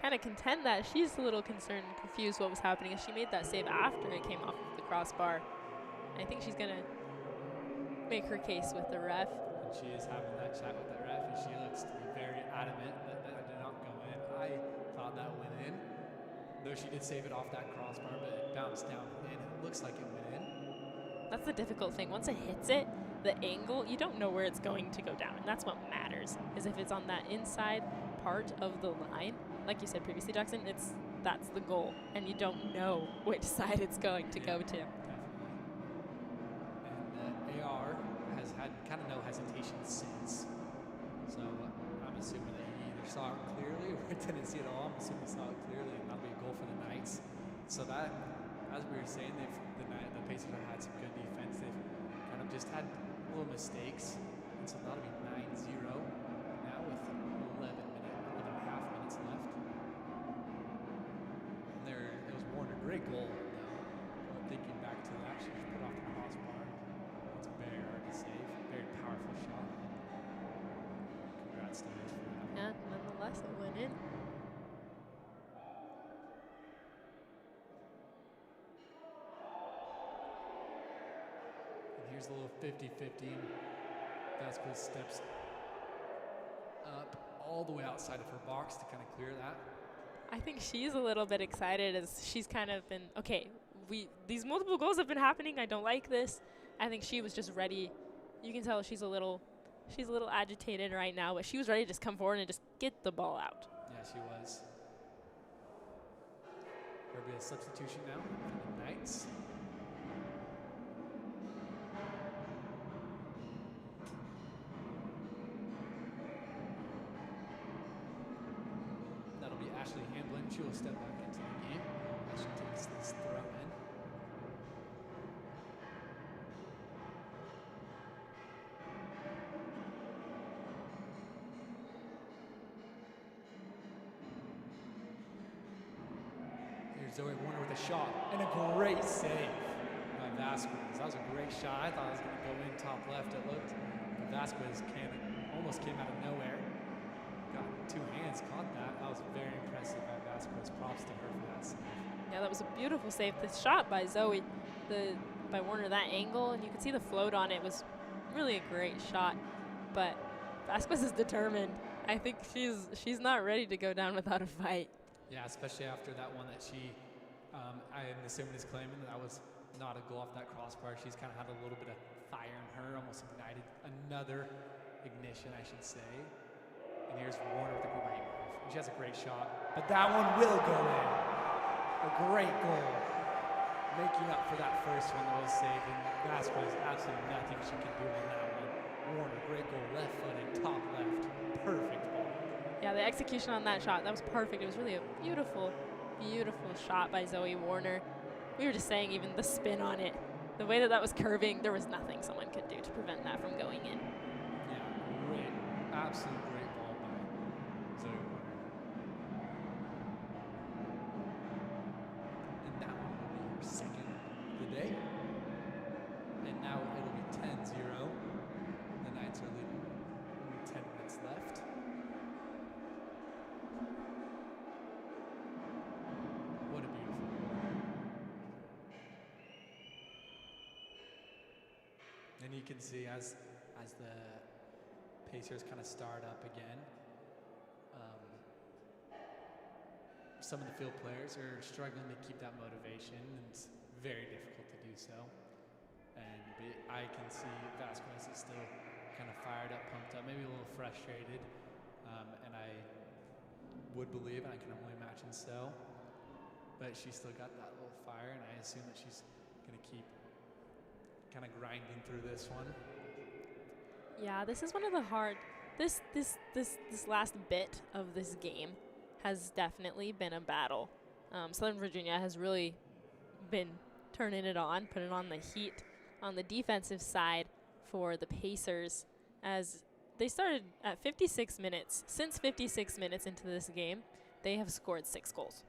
kind of contend that. She's a little concerned and confused what was happening as she made that save after it came off of the crossbar. I think she's going to make her case with the ref. And she is having that chat with the ref, and she looks to be very adamant that that did not go in. I thought that went in, though she did save it off that crossbar, but it bounced down in. It looks like it went in. That's the difficult thing. Once it hits it, the angle, you don't know where it's going to go down, and that's what matters, is if it's on that inside part of the line. Like you said previously, Jackson, that's the goal, and you don't know which side it's going to go to. Definitely. And AR has had kind of no hesitation since. So I'm assuming that he either saw it clearly or didn't see it at all. I'm assuming he saw it clearly, and that'll be a goal for the Knights. So that, as we were saying, the Pacers have had some good defense. They've kind of just had little mistakes, and so that'll be 9-0 now with 11 and a half minutes left. And it was Warner, great goal. Thinking back to that, she just put off the crossbar. It's very hard to save, very powerful shot. Congrats to her for that. Yeah, nonetheless, it went in. Here's a little 50-50. Vasquez steps up all the way outside of her box to kind of clear that. I think she's a little bit excited as she's kind of been, okay, these multiple goals have been happening. I don't like this. I think she was just ready. You can tell she's a little agitated right now, but she was ready to just come forward and just get the ball out. Yeah, she was. There'll be a substitution now for the Knights. Ashley Hamblin, she will step back into the game as she takes this throw in. Here's Zoe Warner with a shot and a great save by Vasquez. That was a great shot. I thought it was going to go in top left, it looked. But Vasquez almost came out of nowhere. Got two hands, caught that. That was very impressive by Vasquez. Props to her for that save. Yeah, that was a beautiful save. The shot by Zoe, by Warner, that angle, and you could see the float on it was really a great shot. But Vasquez is determined, I think she's not ready to go down without a fight. Yeah, especially after that one that she, I'm assuming is claiming that was not a goal off that crossbar. She's kind of had a little bit of fire in her, almost ignited another ignition, I should say. And here's Warner with the great. She has a great shot, but that one will go in. A great goal, making up for that first one that was saved. And Vasquez, absolutely nothing she could do on that one. Warner, great goal, left footed, top left, perfect ball. Yeah, the execution on that shot, that was perfect. It was really a beautiful, beautiful shot by Zoe Warner. We were just saying even the spin on it, the way that was curving, there was nothing someone could do to prevent that from going in. Yeah, great, absolute great ball by Zoe Warner. And that one will be her second of the day. And now it'll be 10-0. The Knights are leading, only 10 minutes left. What a beautiful goal. And you can see as the Pacers kind of start up again, some of the field players are struggling to keep that motivation, and it's very difficult to do so. And I can see Vasquez is still kind of fired up, pumped up, maybe a little frustrated. And I would believe, and I can only imagine so, but she's still got that little fire, and I assume that she's going to keep kind of grinding through this one. Yeah, this is one of the hard. This last bit of this game has definitely been a battle. Southern Virginia has really been turning it on, putting on the heat on the defensive side for the Pacers, as they started at 56 minutes. Since 56 minutes into this game, they have scored 6 goals.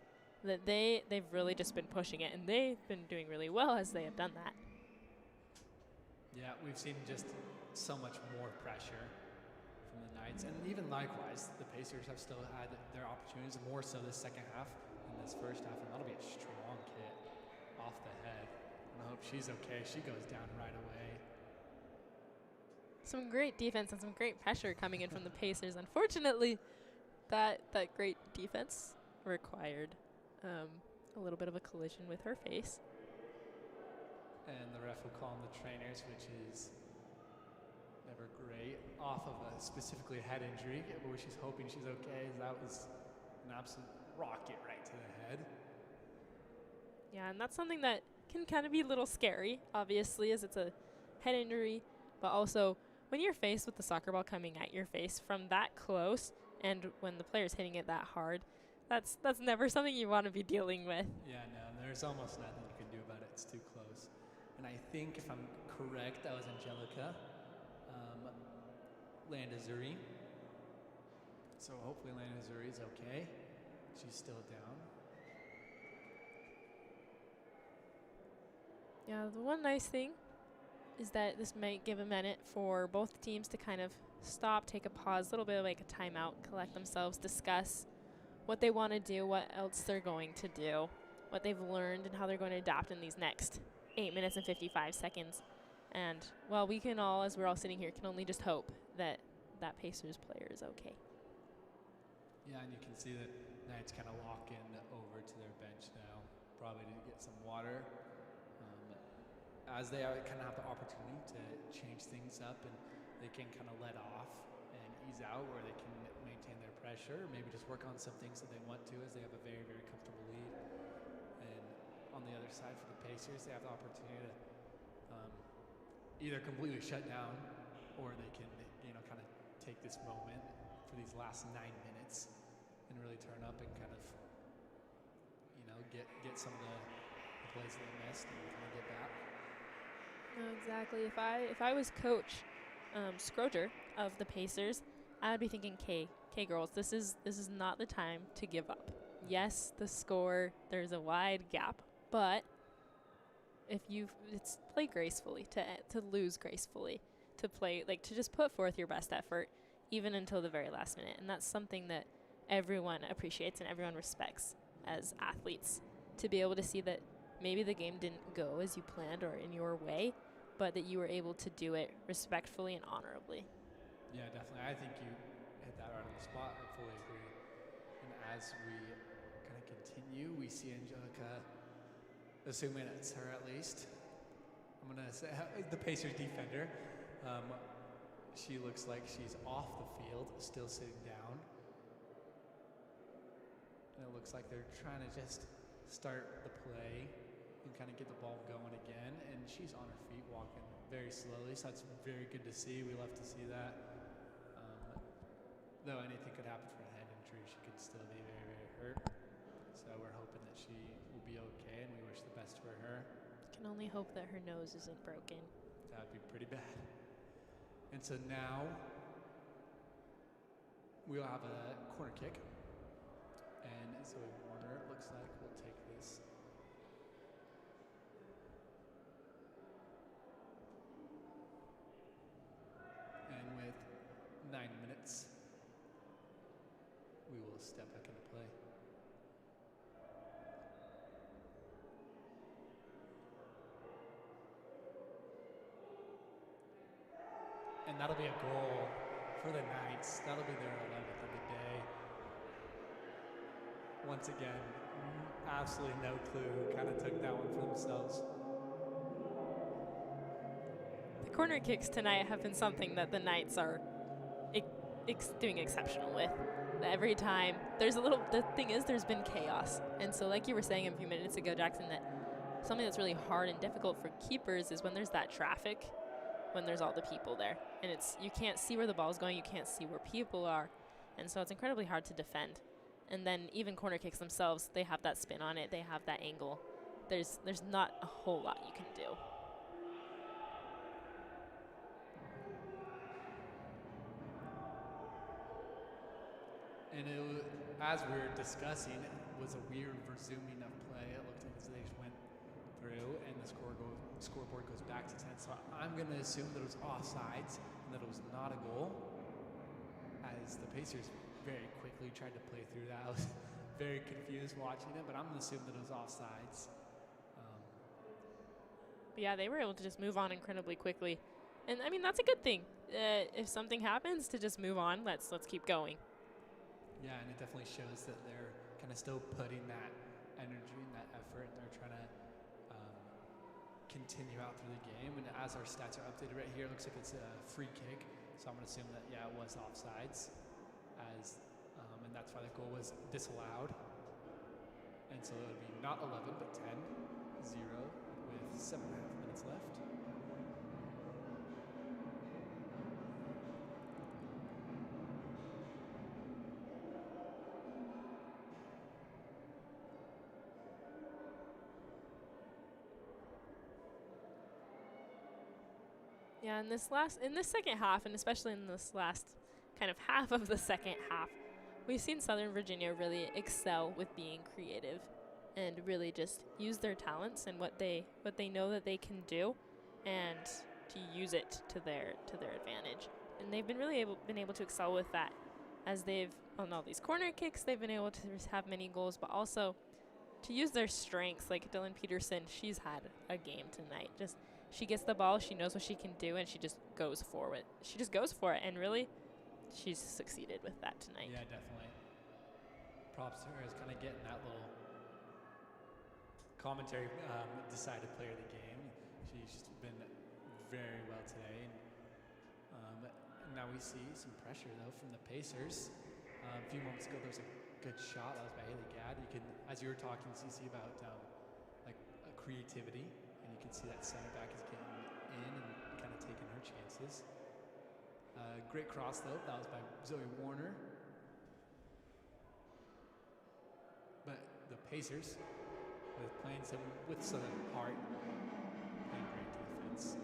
That they've really just been pushing it, and they've been doing really well as they have done that. Yeah, we've seen just so much more pressure from the Knights, and even likewise, the Pacers have still had their opportunities, more so this second half than this first half, and that'll be a strong hit off the head. And I hope she's okay. She goes down right away. Some great defense and some great pressure coming in from the Pacers. Unfortunately, that great defense required a little bit of a collision with her face. And the ref will call on the trainers, which is never great, off of specifically a head injury, where she's hoping she's okay. That was an absolute rocket right to the head. Yeah, and that's something that can kind of be a little scary, obviously, as it's a head injury, but also when you're faced with the soccer ball coming at your face from that close, and when the player's hitting it that hard, that's never something you want to be dealing with. Yeah, no, there's almost nothing you can do about it. It's too close. And I think, if I'm correct, that was Angelica Landazuri. So hopefully Landazuri is okay. She's still down. Yeah, the one nice thing is that this might give a minute for both teams to kind of stop, take a pause, a little bit like a timeout, collect themselves, discuss what they want to do, what else they're going to do, what they've learned, and how they're going to adapt in these next 8 minutes and 55 seconds. And, well, we can all, as we're all sitting here, can only just hope that that Pacers player is okay. Yeah, and you can see that Knights kind of walk in over to their bench now, probably to get some water, as they kind of have the opportunity to change things up, and they can kind of let off and ease out, where they can maintain their pressure, maybe just work on some things that they want to, as they have a very, very comfortable lead. And on the other side for the Pacers, they have the opportunity to either completely shut down, or they can, kind of take this moment for these last 9 minutes and really turn up and kind of, get some of the plays that they missed and kind of get back. No, exactly. If I was Coach Scroger of the Pacers, I would be thinking, "Okay, girls, this is not the time to give up. Yes, the score, there's a wide gap, but it's play gracefully, to lose gracefully, to play to just put forth your best effort, even until the very last minute." And that's something that everyone appreciates and everyone respects as athletes, to be able to see that maybe the game didn't go as you planned or in your way, but that you were able to do it respectfully and honorably. Yeah, definitely. I think you hit that right on spot. I fully agree. And as we kind of continue, we see Angelica, assuming it's her at least. I'm going to say the Pacers defender. She looks like she's off the field, still sitting down. And it looks like they're trying to just start the play and kind of get the ball going again. And she's on her feet, walking very slowly, so that's very good to see. We love to see that. Though anything could happen for a head injury, she could still be very, very hurt. So we're hoping that she will be okay, and we wish the best for her. Can only hope that her nose isn't broken. That would be pretty bad. And so now we'll have a corner kick. And Zoe Warner, it looks like, will take this. And with 9 minutes, we will step back into play. And that'll be a goal for the Knights. That'll be their 11th of the day. Once again, absolutely no clue who kind of took that one for themselves. The corner kicks tonight have been something that the Knights are doing exceptional with. Every time there's the thing is there's been chaos. And so like you were saying a few minutes ago, Jackson, that something that's really hard and difficult for keepers is when there's that traffic, when there's all the people there. And you can't see where the ball's going, you can't see where people are. And so it's incredibly hard to defend. And then even corner kicks themselves, they have that spin on it, they have that angle. There's not a whole lot you can do. And as we were discussing, it was a weird resuming of play. It looked like they just went through, and the scoreboard goes back to 10. So I'm going to assume that it was offsides and that it was not a goal, as the Pacers very quickly tried to play through that. I was very confused watching it, but I'm going to assume that it was offsides. But yeah, they were able to just move on incredibly quickly. And, I mean, that's a good thing. If something happens, to just move on, let's keep going. Yeah, and it definitely shows that they're kind of still putting that energy and that effort, and they're trying to continue out through the game. And as our stats are updated right here, it looks like it's a free kick. So I'm going to assume that, yeah, it was offsides, and that's why the goal was disallowed. And so it would be not 11, but 10-0 with 7.5 minutes left. Yeah, in this second half, and especially in this last kind of half of the second half, we've seen Southern Virginia really excel with being creative and really just use their talents and what they know that they can do, and to use it to their advantage. And they've been able to excel with that, as they've on all these corner kicks, they've been able to have many goals, but also to use their strengths. Like Dylan Peterson, she's had a game tonight. Just she gets the ball, she knows what she can do, and she just goes for it. She just goes for it, and really, she's succeeded with that tonight. Yeah, definitely. Props to her as kind of getting that little commentary decided player of the game. She's just been very well today. And now we see some pressure, though, from the Pacers. A few moments ago, there was a good shot. That was by Haley Gadd. You can, as you were talking, CC, about creativity, and you can see that center back is getting in and kind of taking her chances. Great cross, though. That was by Zoe Warner. But the Pacers, playing with some heart, playing great defense,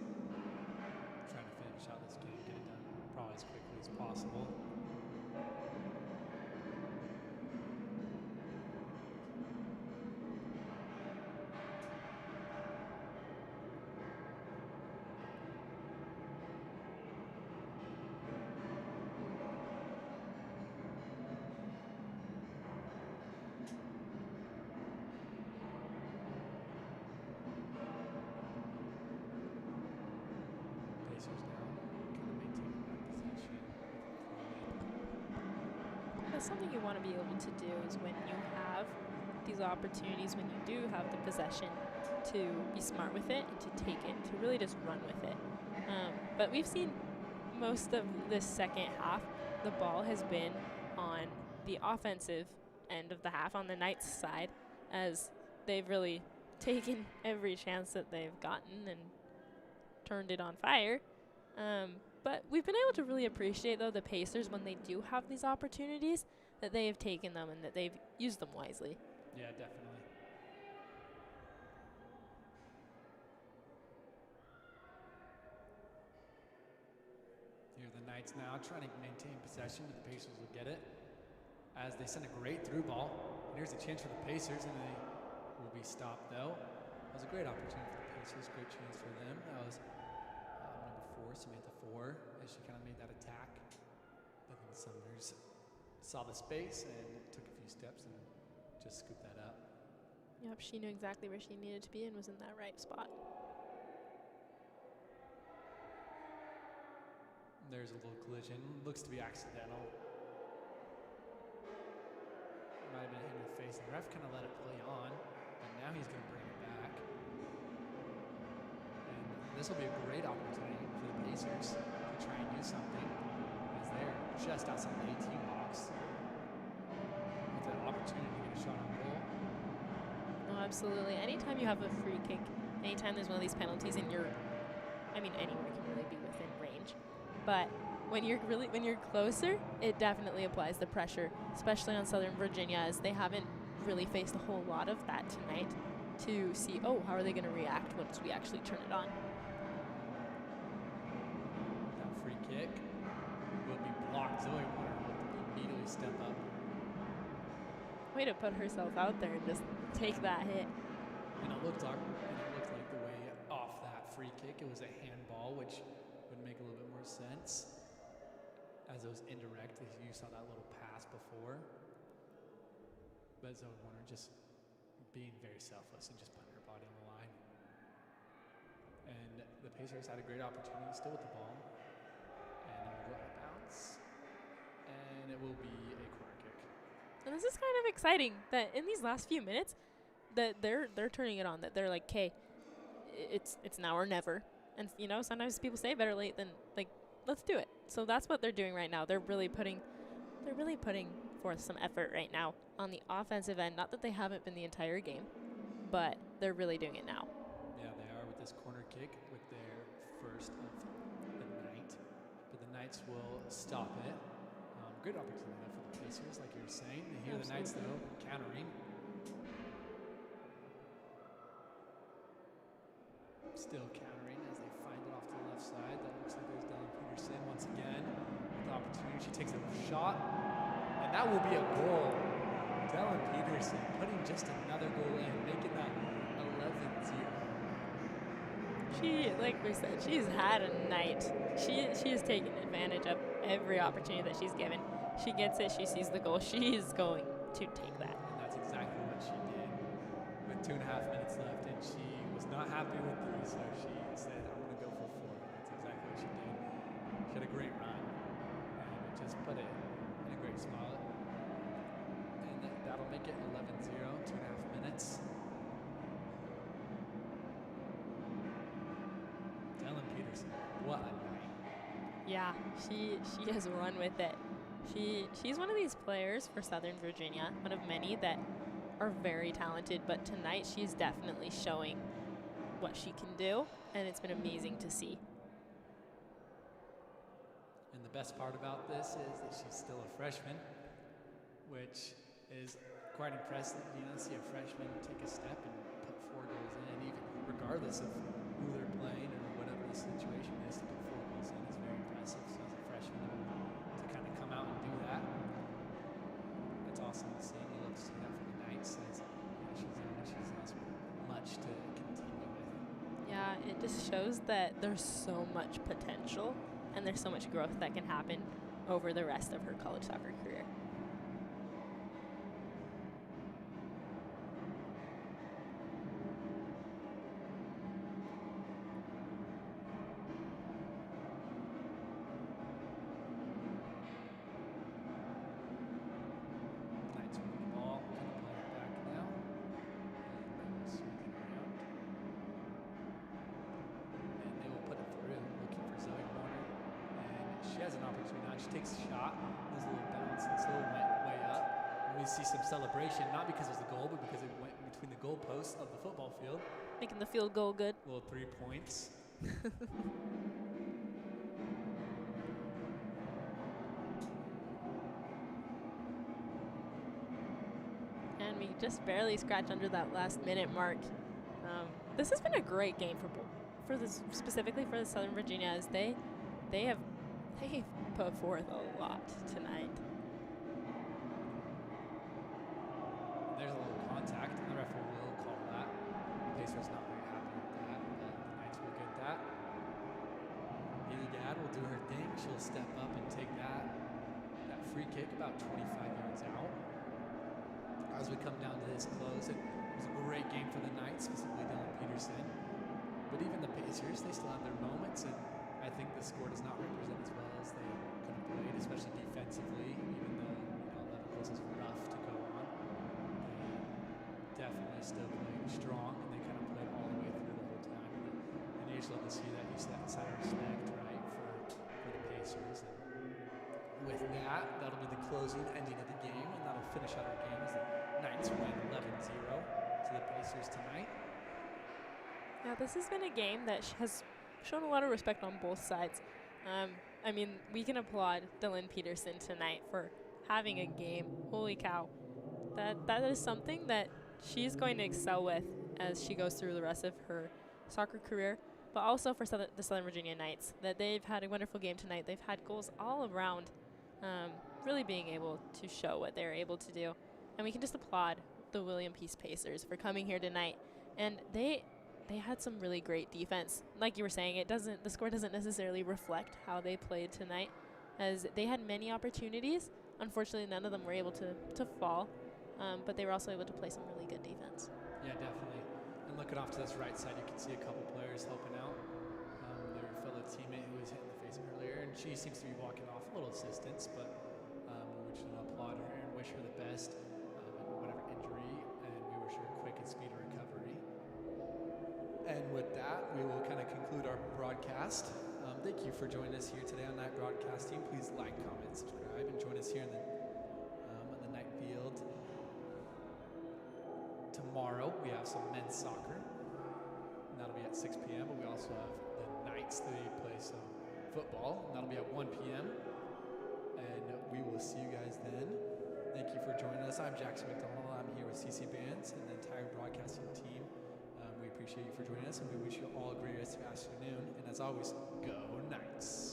trying to finish out this game, get it done probably as quickly as possible. Pacers now kind of maintaining that possession. something you want to be able to do is when you have these opportunities, when you do have the possession, to be smart with it and to take it, to really just run with it. But we've seen most of this second half, the ball has been on the offensive end of the half, on the Knights side, as they've really taken every chance that they've gotten and turned it on fire. But we've been able to really appreciate, though, the Pacers, when they do have these opportunities, that they have taken them and that they've used them wisely. Yeah, definitely. Here are the Knights now trying to maintain possession, but the Pacers will get it as they send a great through ball. And here's a chance for the Pacers, and they will be stopped, though. That was a great opportunity for the Pacers, great chance for them. That was number 4, Samantha 4, as she kind of made that attack. But then Summers saw the space and took a few steps and just scooped that up. Yep, she knew exactly where she needed to be and was in that right spot. There's a little collision. Looks to be accidental. Might have been hit in the face. The ref kind of let it play on, but now he's going to bring it back. And this will be a great opportunity for the Pacers to try and do something, as they're just outside the 18 box with an opportunity to get a shot on goal. No, absolutely. Anytime you have a free kick, anytime there's one of these penalties and anywhere can really be within range. But when you're closer, it definitely applies the pressure, especially on Southern Virginia, as they haven't really faced a whole lot of that tonight, to see, how are they going to react once we actually turn it on. That free kick will be blocked. Zoe Warner will immediately step up. Way to put herself out there and just take that hit. And it looked like the way off that free kick, it was a handball, which would make a little bit more sense, as it was indirect. You saw that little pass before. But Zoe Warner just being very selfless and just putting her body on the line. And the Pacers had a great opportunity still with the ball. And it will go out of bounds. And it will be a corner kick. And this is kind of exciting that in these last few minutes that they're turning it on, that they're like, okay, it's now or never. And sometimes people say better late than, let's do it. So that's what they're doing right now. They're really putting forth some effort right now on the offensive end. Not that they haven't been the entire game, but they're really doing it now. Yeah, they are with this corner kick with their first of the night. But the Knights will stop it. Great opportunity though for the Pacers, like you were saying. They hear the Knights though countering. Still countering as they find it off to the left side. That looks like there's Dylan Peterson once again with the opportunity. She takes a shot, and that will be a goal. Dylan Peterson putting just another goal in, making that 11-0. She, like we said, she's had a night. She has taken advantage of every opportunity that she's given. She gets it. She sees the goal. She is going to take that. And that's exactly what she did with 2.5 minutes left, and she was not happy with 3, so she said, I'm going to go for 4. That's exactly what she did. She had a great run, and it just put it in a great spot. And that'll make it 11-0, 2.5 minutes. Dylan Peterson, what a night. Yeah, she has run with it. She's one of these players for Southern Virginia, one of many that are very talented, but tonight she's definitely showing what she can do, and it's been amazing to see. And the best part about this is that she's still a freshman, which is quite impressive. You know, see a freshman take a step and put 4 goals in, even regardless of who they're playing or whatever the situation is, to put 4 goals in is very impressive. So as a freshman, to kind of come out and do that, it's awesome to see. You love to see that for the Knights, as she's has much to continue with. Yeah, it just shows that there's so much potential and there's so much growth that can happen over the rest of her college soccer career. has an opportunity now. She takes a shot, there's a little bounce, and so it went way up. And we see some celebration, not because it was the goal, but because it went between the goalposts of the football field. Making the field goal good. Little 3 points. And we just barely scratch under that last minute mark. This has been a great game specifically for the Southern Virginia, as they have put forth a lot tonight. There's a little contact, and the referee will call that. Pacers not very happy with that, but the Knights will get that. Haley Gadd will do her thing. She'll step up and take that free kick about 25 yards out. As we come down to this close, it was a great game for the Knights, specifically Dylan Peterson. But even the Pacers, they still have their moments, and I think the score does not represent as well as they could have played, especially defensively, even though Leverkusen is rough to go on. They definitely still played strong, and they kind of played all the way through the whole time. And you just love to see that. You see that side of respect, right, for the Pacers. And with that, that'll be the closing ending of the game, and that'll finish out our game as the Knights win 11-0 to the Pacers tonight. Yeah, this has been a game that has shown a lot of respect on both sides. I mean, we can applaud Dylan Peterson tonight for having a game. Holy cow. That is something that she's going to excel with as she goes through the rest of her soccer career, but also for the Southern Virginia Knights, that they've had a wonderful game tonight. They've had goals all around, really being able to show what they're able to do. And we can just applaud the William Peace Pacers for coming here tonight. And they had some really great defense. Like you were saying, the score doesn't necessarily reflect how they played tonight, as they had many opportunities. Unfortunately, none of them were able to fall, but they were also able to play some really good defense. Yeah, definitely. And looking off to this right side, you can see a couple players helping out. Their fellow teammate who was hit in the face earlier, and she seems to be walking off. A little assistance, but we just want to applaud her and wish her the best in whatever injury, and we wish her a quick and speedy recovery. And with that, we will kind of conclude our broadcast. Thank you for joining us here today on Night Broadcasting. Please like, comment, subscribe, and join us here on the Night Field. Tomorrow, we have some men's soccer. And that'll be at 6 p.m., but we also have the Knights. They play some football, and that'll be at 1 p.m. And we will see you guys then. Thank you for joining us. I'm Jackson McDonald. I'm here with CC Bands and the entire broadcasting team. We appreciate you for joining us, and we wish you all a great rest of your afternoon. And as always, go Knights!